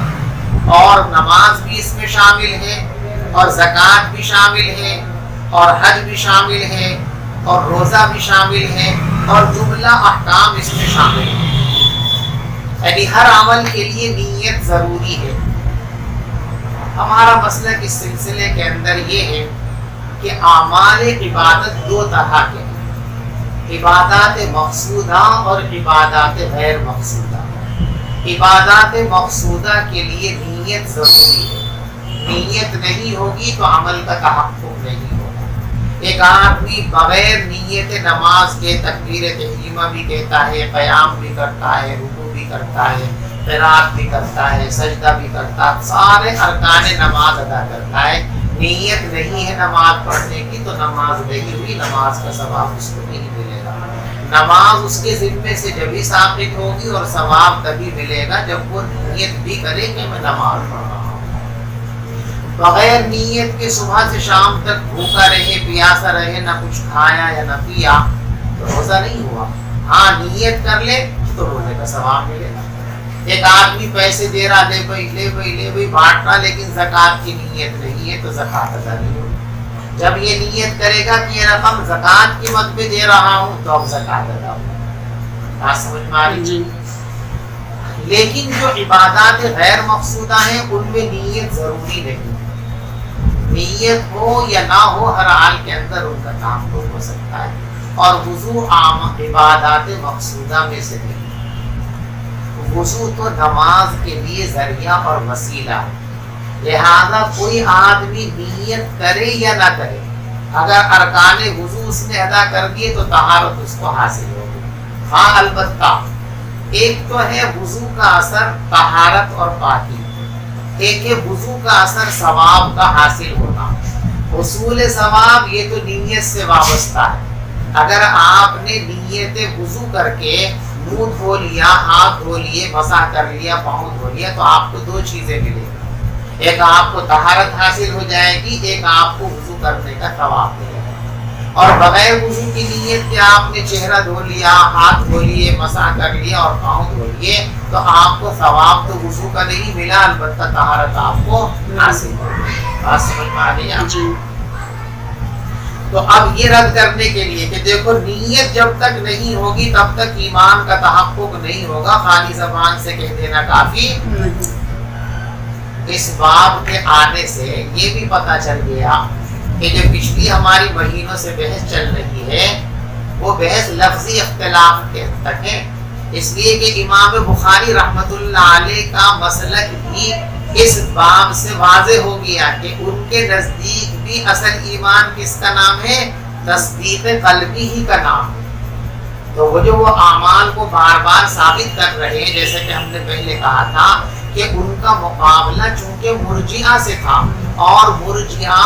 اور نماز بھی اس میں شامل ہے، اور زکوٰۃ بھی شامل ہے، اور حج بھی شامل ہے، اور روزہ بھی شامل ہے، اور جملہ احکام اس میں شامل ہے۔ یعنی ہر عمل کے لیے نیت ضروری ہے۔ ہمارا مسلک اس سلسلے کے اندر یہ ہے کہ اعمال عبادت دو طرح کے ہیں، عبادات مقصودہ اور عبادات غیر مقصودہ۔ عبادات مقصودہ کے لیے نیت ضروری ہے، نیت نہیں ہوگی تو عمل کا تحقق نہیں ہوگا۔ ایک آدمی بغیر نیت نماز کے تکبیر تحریمہ بھی کہتا ہے، قیام بھی کرتا ہے، رکوع بھی کرتا ہے، قرات بھی کرتا ہے، سجدہ بھی کرتا ہے، سارے ارکان نماز ادا کرتا ہے، نیت نہیں ہے نماز پڑھنے کی تو نماز نہیں ہوئی، نماز کا ثواب اس کو نہیں ملے گا۔ نماز اس کے ذمے سے جبھی ثابت ہوگی اور ثواب تبھی ملے گا جب وہ نیت بھی کرے کہ میں نماز پڑھ رہا ہوں۔ بغیر نیت کے صبح سے شام تک بھوکا رہے، پیاسا رہے، نہ کچھ کھایا یا نہ پیا تو روزہ نہیں ہوا۔ ہاں نیت کر لے تو روزے کا ثواب ملے گا۔ ایک آدمی پیسے دے رہا، لے بھائی بانٹ رہا، لیکن زکوٰۃ کی نیت نہیں ہے تو زکوٰۃ ادا نہیں ہوگی۔ جب یہ نیت کرے گا کہ یہ رقم زکوٰۃ کی مد میں دے رہا ہوں تو اب زکوٰۃ ادا ہوگی۔ بات سمجھ میں آ رہی؟ جی۔ لیکن جو عبادات غیر مقصودہ ہیں ان میں نیت ضروری نہیں، نیت ہو یا نہ ہو ہر حال کے اندر ان کا تعلق ہو سکتا ہے، اور وضو عام عبادات مقصودہ میں سے نہیں۔ وضو تو نماز کے لیے ذریعہ اور وسیلہ ہے، لہذا کوئی آدمی نیت کرے یا نہ کرے، اگر ارکان وضو اس نے ادا کر دیے تو طہارت اس کو حاصل ہوگی۔ ہاں البتہ ایک تو ہے وضو کا اثر طہارت اور پاکی، ایک ہے وضو کا اثر ثواب کا حاصل ہونا۔ حصول ثواب یہ تو نیت سے وابستہ ہے. اگر آپ نے نیت وضو کر کے منہ دھو لیا، ہاتھ دھو لیے، مسح کر لیا، پاؤں دھو لیا، تو آپ کو دو چیزیں ملیں گی. ایک آپ کو طہارت حاصل ہو جائے گی، ایک آپ کو وضو کرنے کا ثواب ملے گا. اور بغیر وضو کی نیت کے آپ نے چہرہ دھو لیا، ہاتھ دھو لیے، مسح کر لیا اور پاؤں دھو لیے، تو آپ کو ثواب تو وضو کا نہیں ملا، البتہ طہارت آپ کو حاصل ہو گئی. بات سمجھ میں آ رہی ہے؟ تو اب یہ رد کرنے کے لیے کہ دیکھو نیت جب تک نہیں ہوگی تب تک ایمان کا تحقق نہیں ہوگا، خالی زبان سے کہہ دینا کافی. اس باب کے آنے سے یہ بھی پتہ چل گیا کہ جو پچھلی ہماری مہینوں سے بحث چل رہی ہے وہ بحث لفظی اختلاف کے تک ہے. اس لیے کہ امام بخاری رحمۃ اللہ علیہ کا مسلک بھی اس باب سے واضح ہو گیا کہ ان کے نزدیک بھی اصل ایمان کس کا نام ہے؟ تصدیق قلبی ہی کا نام ہے. تو وہ اعمال کو بار بار ثابت کر رہے ہیں، جیسے کہ ہم نے پہلے کہا تھا کہ ان کا مقابلہ چونکہ مرجئہ سے تھا اور مرجئہ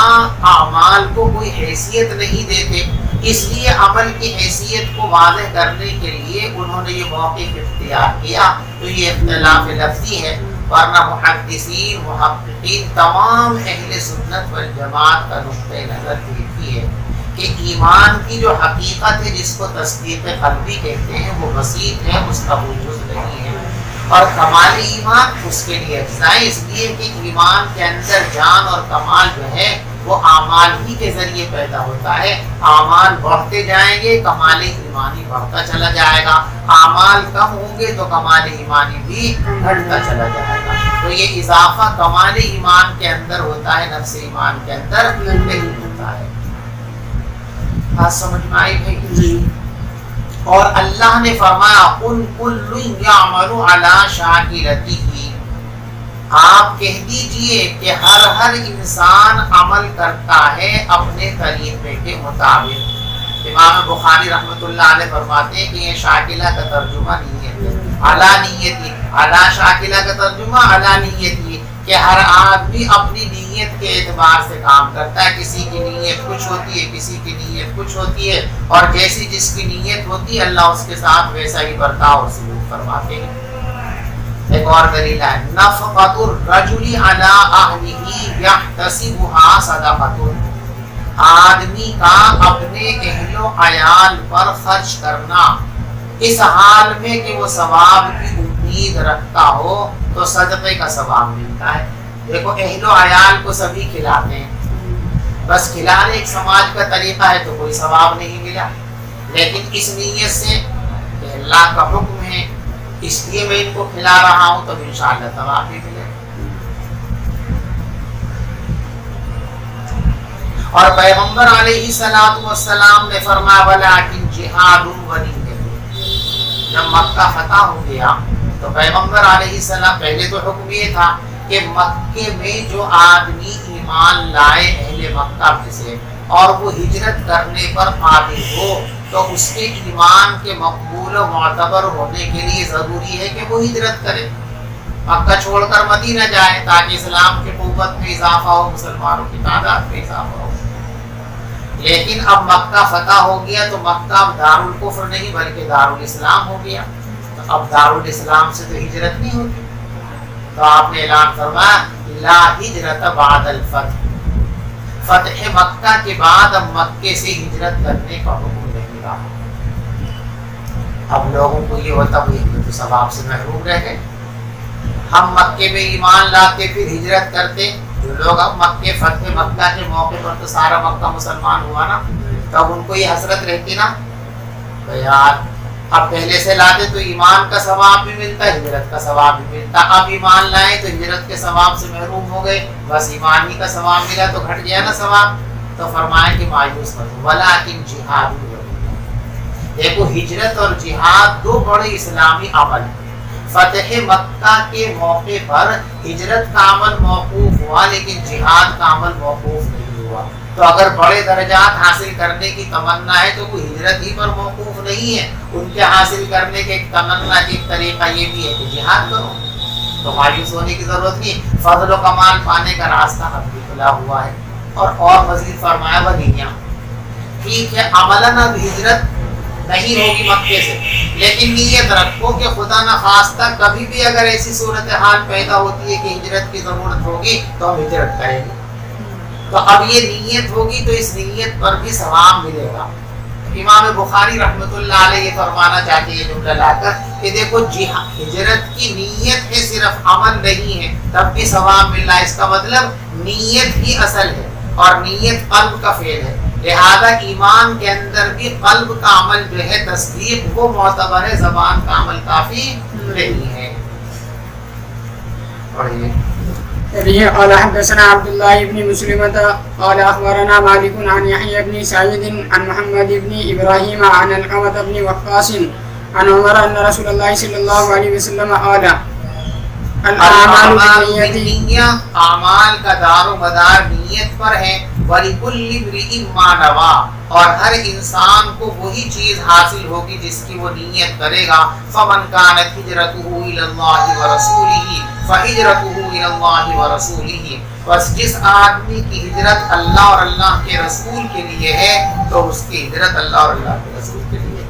اعمال کو کوئی حیثیت نہیں دیتے، اس لیے عمل کی حیثیت کو واضح کرنے کے لیے انہوں نے یہ موقف اختیار کیا. تو یہ اختلاف لفظی ہے، ورنہ محدثین محققین تمام اہل سنت والجماعت کا نقطۂ نظر یہ ہے کہ ایمان کی جو حقیقت ہے جس کو تصدیق قلبی کہتے ہیں وہ بسیط ہے، اس کا کوئی جز نہیں ہے. اور کمال ایمان اس کے لیے اجزاء، اس لیے کہ ایمان کے اندر جان اور کمال جو ہے وہ اعمال ہی کے ذریعے پیدا ہوتا ہے. اعمال بڑھتے جائیں گے، کمال ایمانی بڑھتا چلا جائے گا. اعمال کم ہوں گے تو کمال ایمانی بھی گھٹتا چلا جائے گا. تو یہ اضافہ کمال ایمان کے اندر ہوتا ہے، نفس ایمان کے اندر نہیں ہوتا ہے. بات سمجھ میں آئی بھائی؟ اور اللہ نے فرمایا ان کل یعمل علی شاکلتہ، آپ کہہ دیجئے کہ ہر انسان عمل کرتا ہے اپنے طریقے کے مطابق. امام بخاری رحمۃ اللہ علیہ فرماتے ہیں کہ یہ شاکلہ کا ترجمہ نیت ہے، علی نیتی، علی شاکلہ کا ترجمہ علی نیتی، کہ ہر آدمی اپنی نیت کے اعتبار سے کام کرتا ہے. کسی کی نیت کچھ ہوتی ہے، کسی کی نیت کچھ ہوتی ہے، اور جیسی جس کی نیت ہوتی ہے اللہ اس کے ساتھ ویسا ہی برتاؤ اور سلوک فرماتے ہیں. ایک اور دلیل ہے نفقۃ الرجل علی اہلہ یحتسبها صدقۃ، آدمی کا اپنے اہل و عیال پر خرچ کرنا اس حال میں کہ وہ ثواب کی امید رکھتا ہو تو صدقے کا ثواب ملتا ہے. دیکھو اہل و عیال کو سبھی کھلاتے ہیں، بس کھلانے ایک سماج کا طریقہ ہے تو کوئی ثواب نہیں ملا، لیکن اس نیت سے کہ اللہ کا حکم ہے اس لیے میں ان کو کھلا رہا ہوں تو انشاءاللہ ثواب بھی ملے. اور پیغمبر علیہ السلام نے فرمایا ولیکن جہاد ونیت، جب مکہ فتح ہو گیا تو پیغمبر علیہ السلام پہلے تو حکم یہ تھا کہ مکے میں جو آدمی ایمان لائے اہل مکہ میں سے اور وہ ہجرت کرنے پر قادر ہو تو اس کے ایمان کے مقبول و معتبر ہونے کے لیے ضروری ہے کہ وہ ہجرت کرے، مکہ چھوڑ کر مدینہ جائے تاکہ اسلام کی قوت میں اضافہ ہو، مسلمانوں کی تعداد میں اضافہ ہو. لیکن اب مکہ فتح ہو گیا تو مکہ اب دارالکفر نہیں بلکہ دارالاسلام ہو گیا، تو اب دارالاسلام سے تو ہجرت نہیں ہوتی. تو آپ نے اعلان فرمایا لا ہجرت بعد الفتح، فتح مکہ کے بعد اب مکے سے ہجرت کرنے کا حکم نہیں رہا. اب لوگوں کو یہ ہوتا وہ تو ثواب سے محروم رہ گئے. ہم مکے میں ایمان لاتے پھر ہجرت کرتے، جو لوگ اب مکے فتح مکہ کے موقع پر تو سارا مکہ مسلمان ہوا نا، تب ان کو یہ حسرت رہتی نا تو یار اب پہلے سے لاتے تو ایمان کا ثواب بھی ملتا، ہجرت کا ثواب بھی ملتا. اب ایمان لائے تو ہجرت کے ثواب سے محروم ہو گئے، بس ایمان ہی کا ثواب ملا تو گھٹ گیا نا ثواب. تو فرمائے کہ مایوس مت ہو ولیکن جہاد، دیکھو ہجرت اور جہاد دو بڑے اسلامی عمل ہیں. فتح مکہ کے موقع پر ہجرت کا عمل موقوف ہوا لیکن جہاد کا عمل موقوف نہیں ہوا. تو اگر بڑے درجات حاصل کرنے کی تمنا ہے تو کوئی ہجرت ہی پر موقوف نہیں ہے، ان کے حاصل کرنے کے ایک تمنا ایک طریقہ یہ بھی ہے کہ جہاد کرو. تو مایوس ہونے کی ضرورت نہیں، فضل و کمال پانے کا راستہ اب بھی کھلا ہوا ہے. اور مزید فرمایا ونیہ، ٹھیک ہے عملاً اب ہجرت نہیں ہوگی مکے سے، لیکن نیت رکھو کہ خدا نخواستہ کبھی بھی اگر ایسی صورتحال پیدا ہوتی ہے کہ ہجرت کی ضرورت ہوگی تو ہم ہجرت کریں گے. تو اب یہ نیت ہوگی تو اس نیت پر بھی ثواب ملے گا. امام بخاری رحمۃ اللہ علیہ یہ فرمانا چاہتے ہیں جملہ لا کر کہ دیکھو ہجرت کی نیت ہے، صرف عمل نہیں ہے، تب بھی ثواب مل رہا ہے. اس کا مطلب نیت ہی اصل ہے اور نیت قلب کا فعل ہے، لہذا ایمان کے اندر بھی قلب کا عمل جو ہے تصدیق وہ معتبر ہے، زبان کا عمل کافی نہیں ہے. پڑھیے. قال حدثنا عبد الله بن مسلمة قال أخبرنا مالك عن يحيى بن سعيد عن محمد بن إبراهيم عن علقمة بن وقاص عن عمر أن رسول الله صلى الله عليه وسلم قال الأعمال بالنية، اعمال کا دار و مدار نیت پر ہے. وَلِكُلِّ امْرِئٍ مَّا نَوَىٰ، اور ہر انسان کو وہی چیز حاصل ہوگی جس کی وہ نیت کرے گا. فَمَنْ كَانَتْ هِجْرَتُهُ إِلَى اللَّهِ وَرَسُولِهِ فَهِجْرَتُهُ إِلَى اللَّهِ وَرَسُولِهِ. بس جس آدمی کی ہجرت اللہ اور اللہ کے رسول کے لیے ہے تو اس کی ہجرت اللہ اور اللہ کے رسول کے لیے.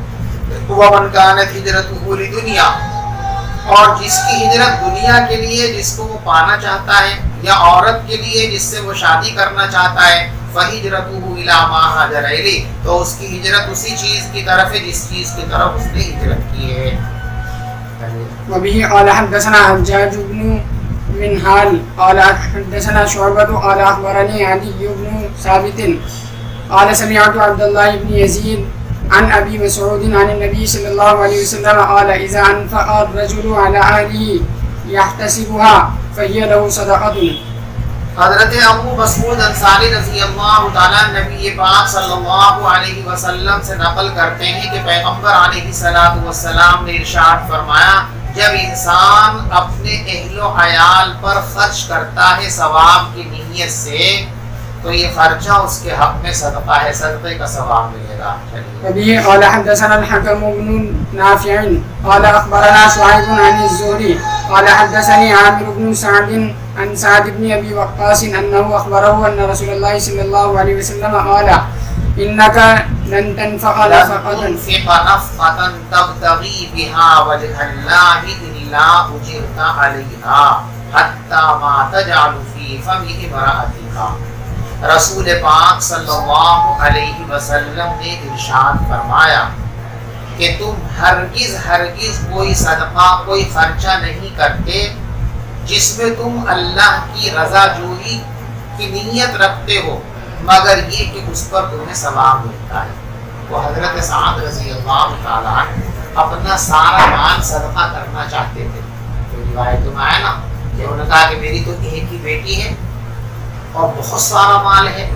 وَمَنْ كَانَتْ هِجْرَتُهُ لِدُنْيَا، اور جس کی ہجرت دنیا کے لیے جس کو وہ پانا چاہتا ہے، یا عورت کے لیے جس سے وہ شادی کرنا چاہتا ہے، فَهِجْرَتُهُ إِلَىٰ مَا هَاجَرَ إِلَيْهِ، تو اس کی ہجرت اسی چیز کی طرف ہے جس چیز کی طرف اس نے ہجرت کی ہے. وبه قال حدثنا حجاج بن منهال قال حدثنا شعبة قال أخبرني عدي بن ثابت قال سمعت عبد الله بن يزيد عن أبي مسعود عن النبي صلى الله عليه وسلم قال إذا أنفق الرجل على أهله يحتسبها فهي له صدقة. حضرت ابو مسعود انصاری رضی اللہ تعالیٰ نبی پاک صلی اللہ علیہ وسلم سے نقل کرتے ہیں کہ پیغمبر علیہ السلام نے ارشاد فرمایا، جب انسان اپنے اہل و عیال پر خرچ کرتا ہے ثواب کی نیت سے تو یہ خرچہ اس کے حق میں صدقہ ہے، صدقے کا ثواب ملے گا. وبه قال حدثنا الحكم بن نافع قال أخبرنا شعيب عن الزهري قال حدثني عامر بن سعد عن سعد بن أبي وقاص أنه أخبره أن رسول الله صلى الله عليه وسلم قال إنك لن تنفق نفقة تبتغي بها وجه الله إلا أجرت عليها حتى ما تجعل في فم امرأتك. رسول پاک صلی اللہ علیہ وسلم نے ارشاد فرمایا کہ تم ہرگز کوئی صدقہ کوئی خرچہ نہیں کرتے جس میں تم اللہ کی رضا جوئی کی نیت رکھتے ہو مگر یہ کہ اس پر تمہیں ثواب ملتا ہے. وہ حضرت سعد رضی اللہ تعالیٰ اپنا سارا مال صدقہ کرنا چاہتے تھے. تو روایت میں آیا نا کہ انہوں نے کہا کہ میری تو ایک ہی بیٹی ہے اور بہت سارا مال ہے،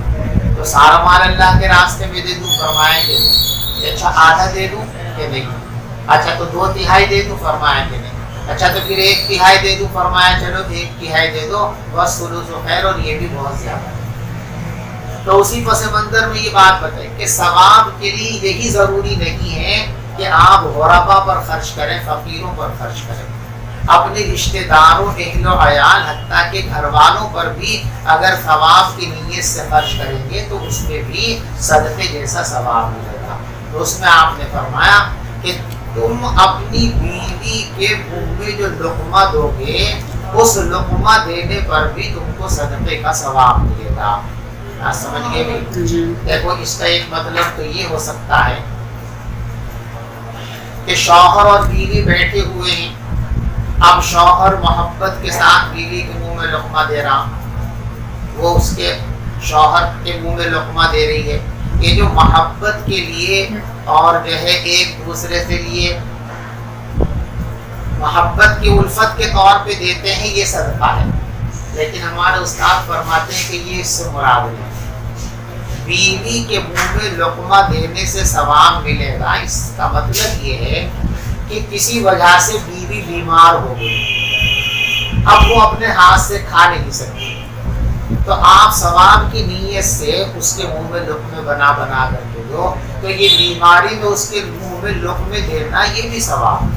تو سارا مال اللہ کے راستے میں دے دوں؟ فرمایا کہ نہیں. اچھا آدھا دے دوں کہ نہیں؟ اچھا تو 2/3 دے دوں؟ فرمایا کہ نہیں. اچھا تو پھر 1/3 دے دوں؟ فرمایا چلو 1/3 دے دو، بس ثلث و خیر، اور یہ بھی بہت زیادہ ہے. تو اسی پس منظر میں یہ بات بتائی کہ ثواب کے لیے یہی ضروری نہیں ہے کہ آپ غربا پر خرچ کریں، فقیروں پر خرچ کریں، اپنے رشتہ داروں اہل و عیال حتیٰ کہ گھر والوں پر بھی اگر ثواب کی نیت سے خرچ کریں گے تو اس میں بھی صدقے جیسا ثواب ملے گا. تو اس میں آپ نے فرمایا کہ تم اپنی بیوی کے منہ میں جو لقمہ دو گے اس لقمہ دینے پر بھی تم کو صدقے کا ثواب ملے گا. آپ سمجھ گئے بھی؟ دیکھو اس کا ایک مطلب تو یہ ہو سکتا ہے کہ شوہر اور بیوی بیٹھے ہوئے ہیں، اب شوہر محبت کے ساتھ بیوی کے منہ میں لقمہ دے رہا، وہ اس کے شوہر کے منہ میں لقمہ دے رہی ہے. یہ جو محبت کے لیے اور جو ہے ایک دوسرے سے لیے محبت کی الفت کے طور پہ دیتے ہیں یہ صدقہ ہے. لیکن ہمارے استاد فرماتے ہیں کہ یہ اس سے مراد نہیں. بیوی کے منہ میں لقمہ دینے سے ثواب ملے گا، اس کا مطلب یہ ہے کہ کسی وجہ سے بیوی بیمار ہو گئی، اب وہ اپنے ہاتھ سے کھا نہیں سکتی، تو آپ ثواب کی نیت سے اس کے منہ میں لقمے بنا بنا کر کے دو، تو یہ بیماری میں اس کے منہ میں لقمے دینا یہ بھی ثواب.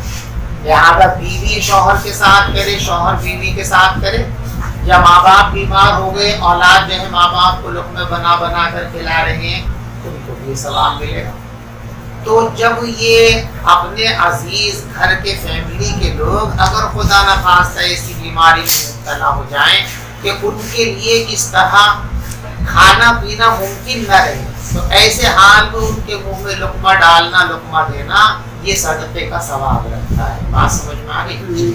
لہٰذا بیوی شوہر کے ساتھ کرے، شوہر بیوی کے ساتھ کرے، یا ماں باپ بیمار ہو گئے، اولاد جو ہے ماں باپ کو لقمے بنا بنا کر کھلا رہے ہیں، ان کو بھی ثواب ملے گا۔ تو جب یہ اپنے عزیز گھر کے فیملی کے لوگ اگر خدا نخواستہ ایسی بیماری میں مبتلا ہو جائیں کہ ان کے لیے اس طرح کھانا پینا ممکن نہ رہے، تو ایسے حال میں ان کے منہ میں لقمہ ڈالنا، لقمہ دینا، یہ صدقے کا ثواب رکھتا ہے۔ بات سمجھ میں آ گئی؟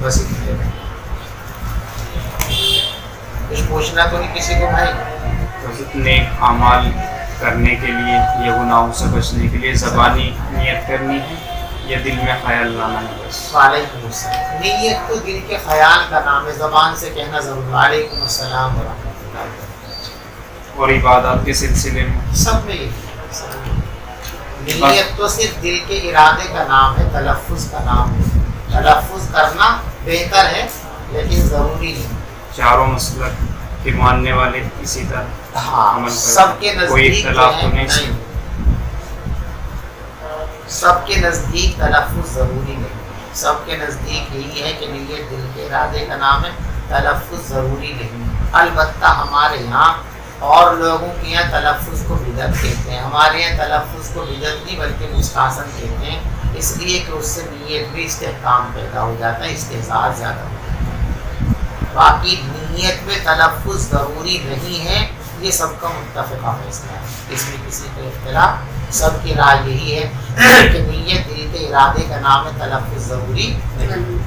بس اتنے میں کچھ پوچھنا تو نہیں کسی کو بھائی؟ بس نیک اعمال کرنے کے لیے، یہ گناہوں سے بچنے کے لیے زبانی نیت کرنی ہے یا دل میں خیال لانا ہے بس؟ وعلیکم السلام۔ نیت تو دل کے خیال کا نام ہے، زبان سے کہنا ضرور۔ وعلیکم السلام ورحمۃ اللہ وبرکاتہ۔ اور عبادات کے سلسلے میں سب میں نیت تو صرف دل کے ارادے کا نام ہے، تلفظ کا نام ہے۔ تلفظ کرنا بہتر ہے لیکن ضروری نہیں۔ چاروں مسلک کے ماننے والے اسی طرح ہاں، عمل سب کے کریں، کوئی نزدیک اختلاف تو جو ہے نہیں؟ سب کے نزدیک تلفظ ضروری نہیں۔ سب کے نزدیک یہی ہے کہ نیت دل کے ارادے کا نام ہے، تلفظ ضروری نہیں۔ البتہ ہمارے یہاں اور لوگوں کے یہاں تلفظ کو بدعت کہتے ہیں، ہمارے یہاں تلفظ کو بدعت نہیں بلکہ مستحسن کہتے ہیں، اس لیے کہ اس سے نیت بھی استحکام پیدا ہو جاتا ہے، استحضار زیادہ ہو جاتا ہے۔ باقی نیت میں تلفظ ضروری نہیں ہے، یہ سب کا متفقہ فیصلہ ہے، اس میں کسی کا اختلاف، سب کی رائے یہی ہے کہ نیت دل کے ارادے کا نام ہے، تلفظ ضروری نہیں۔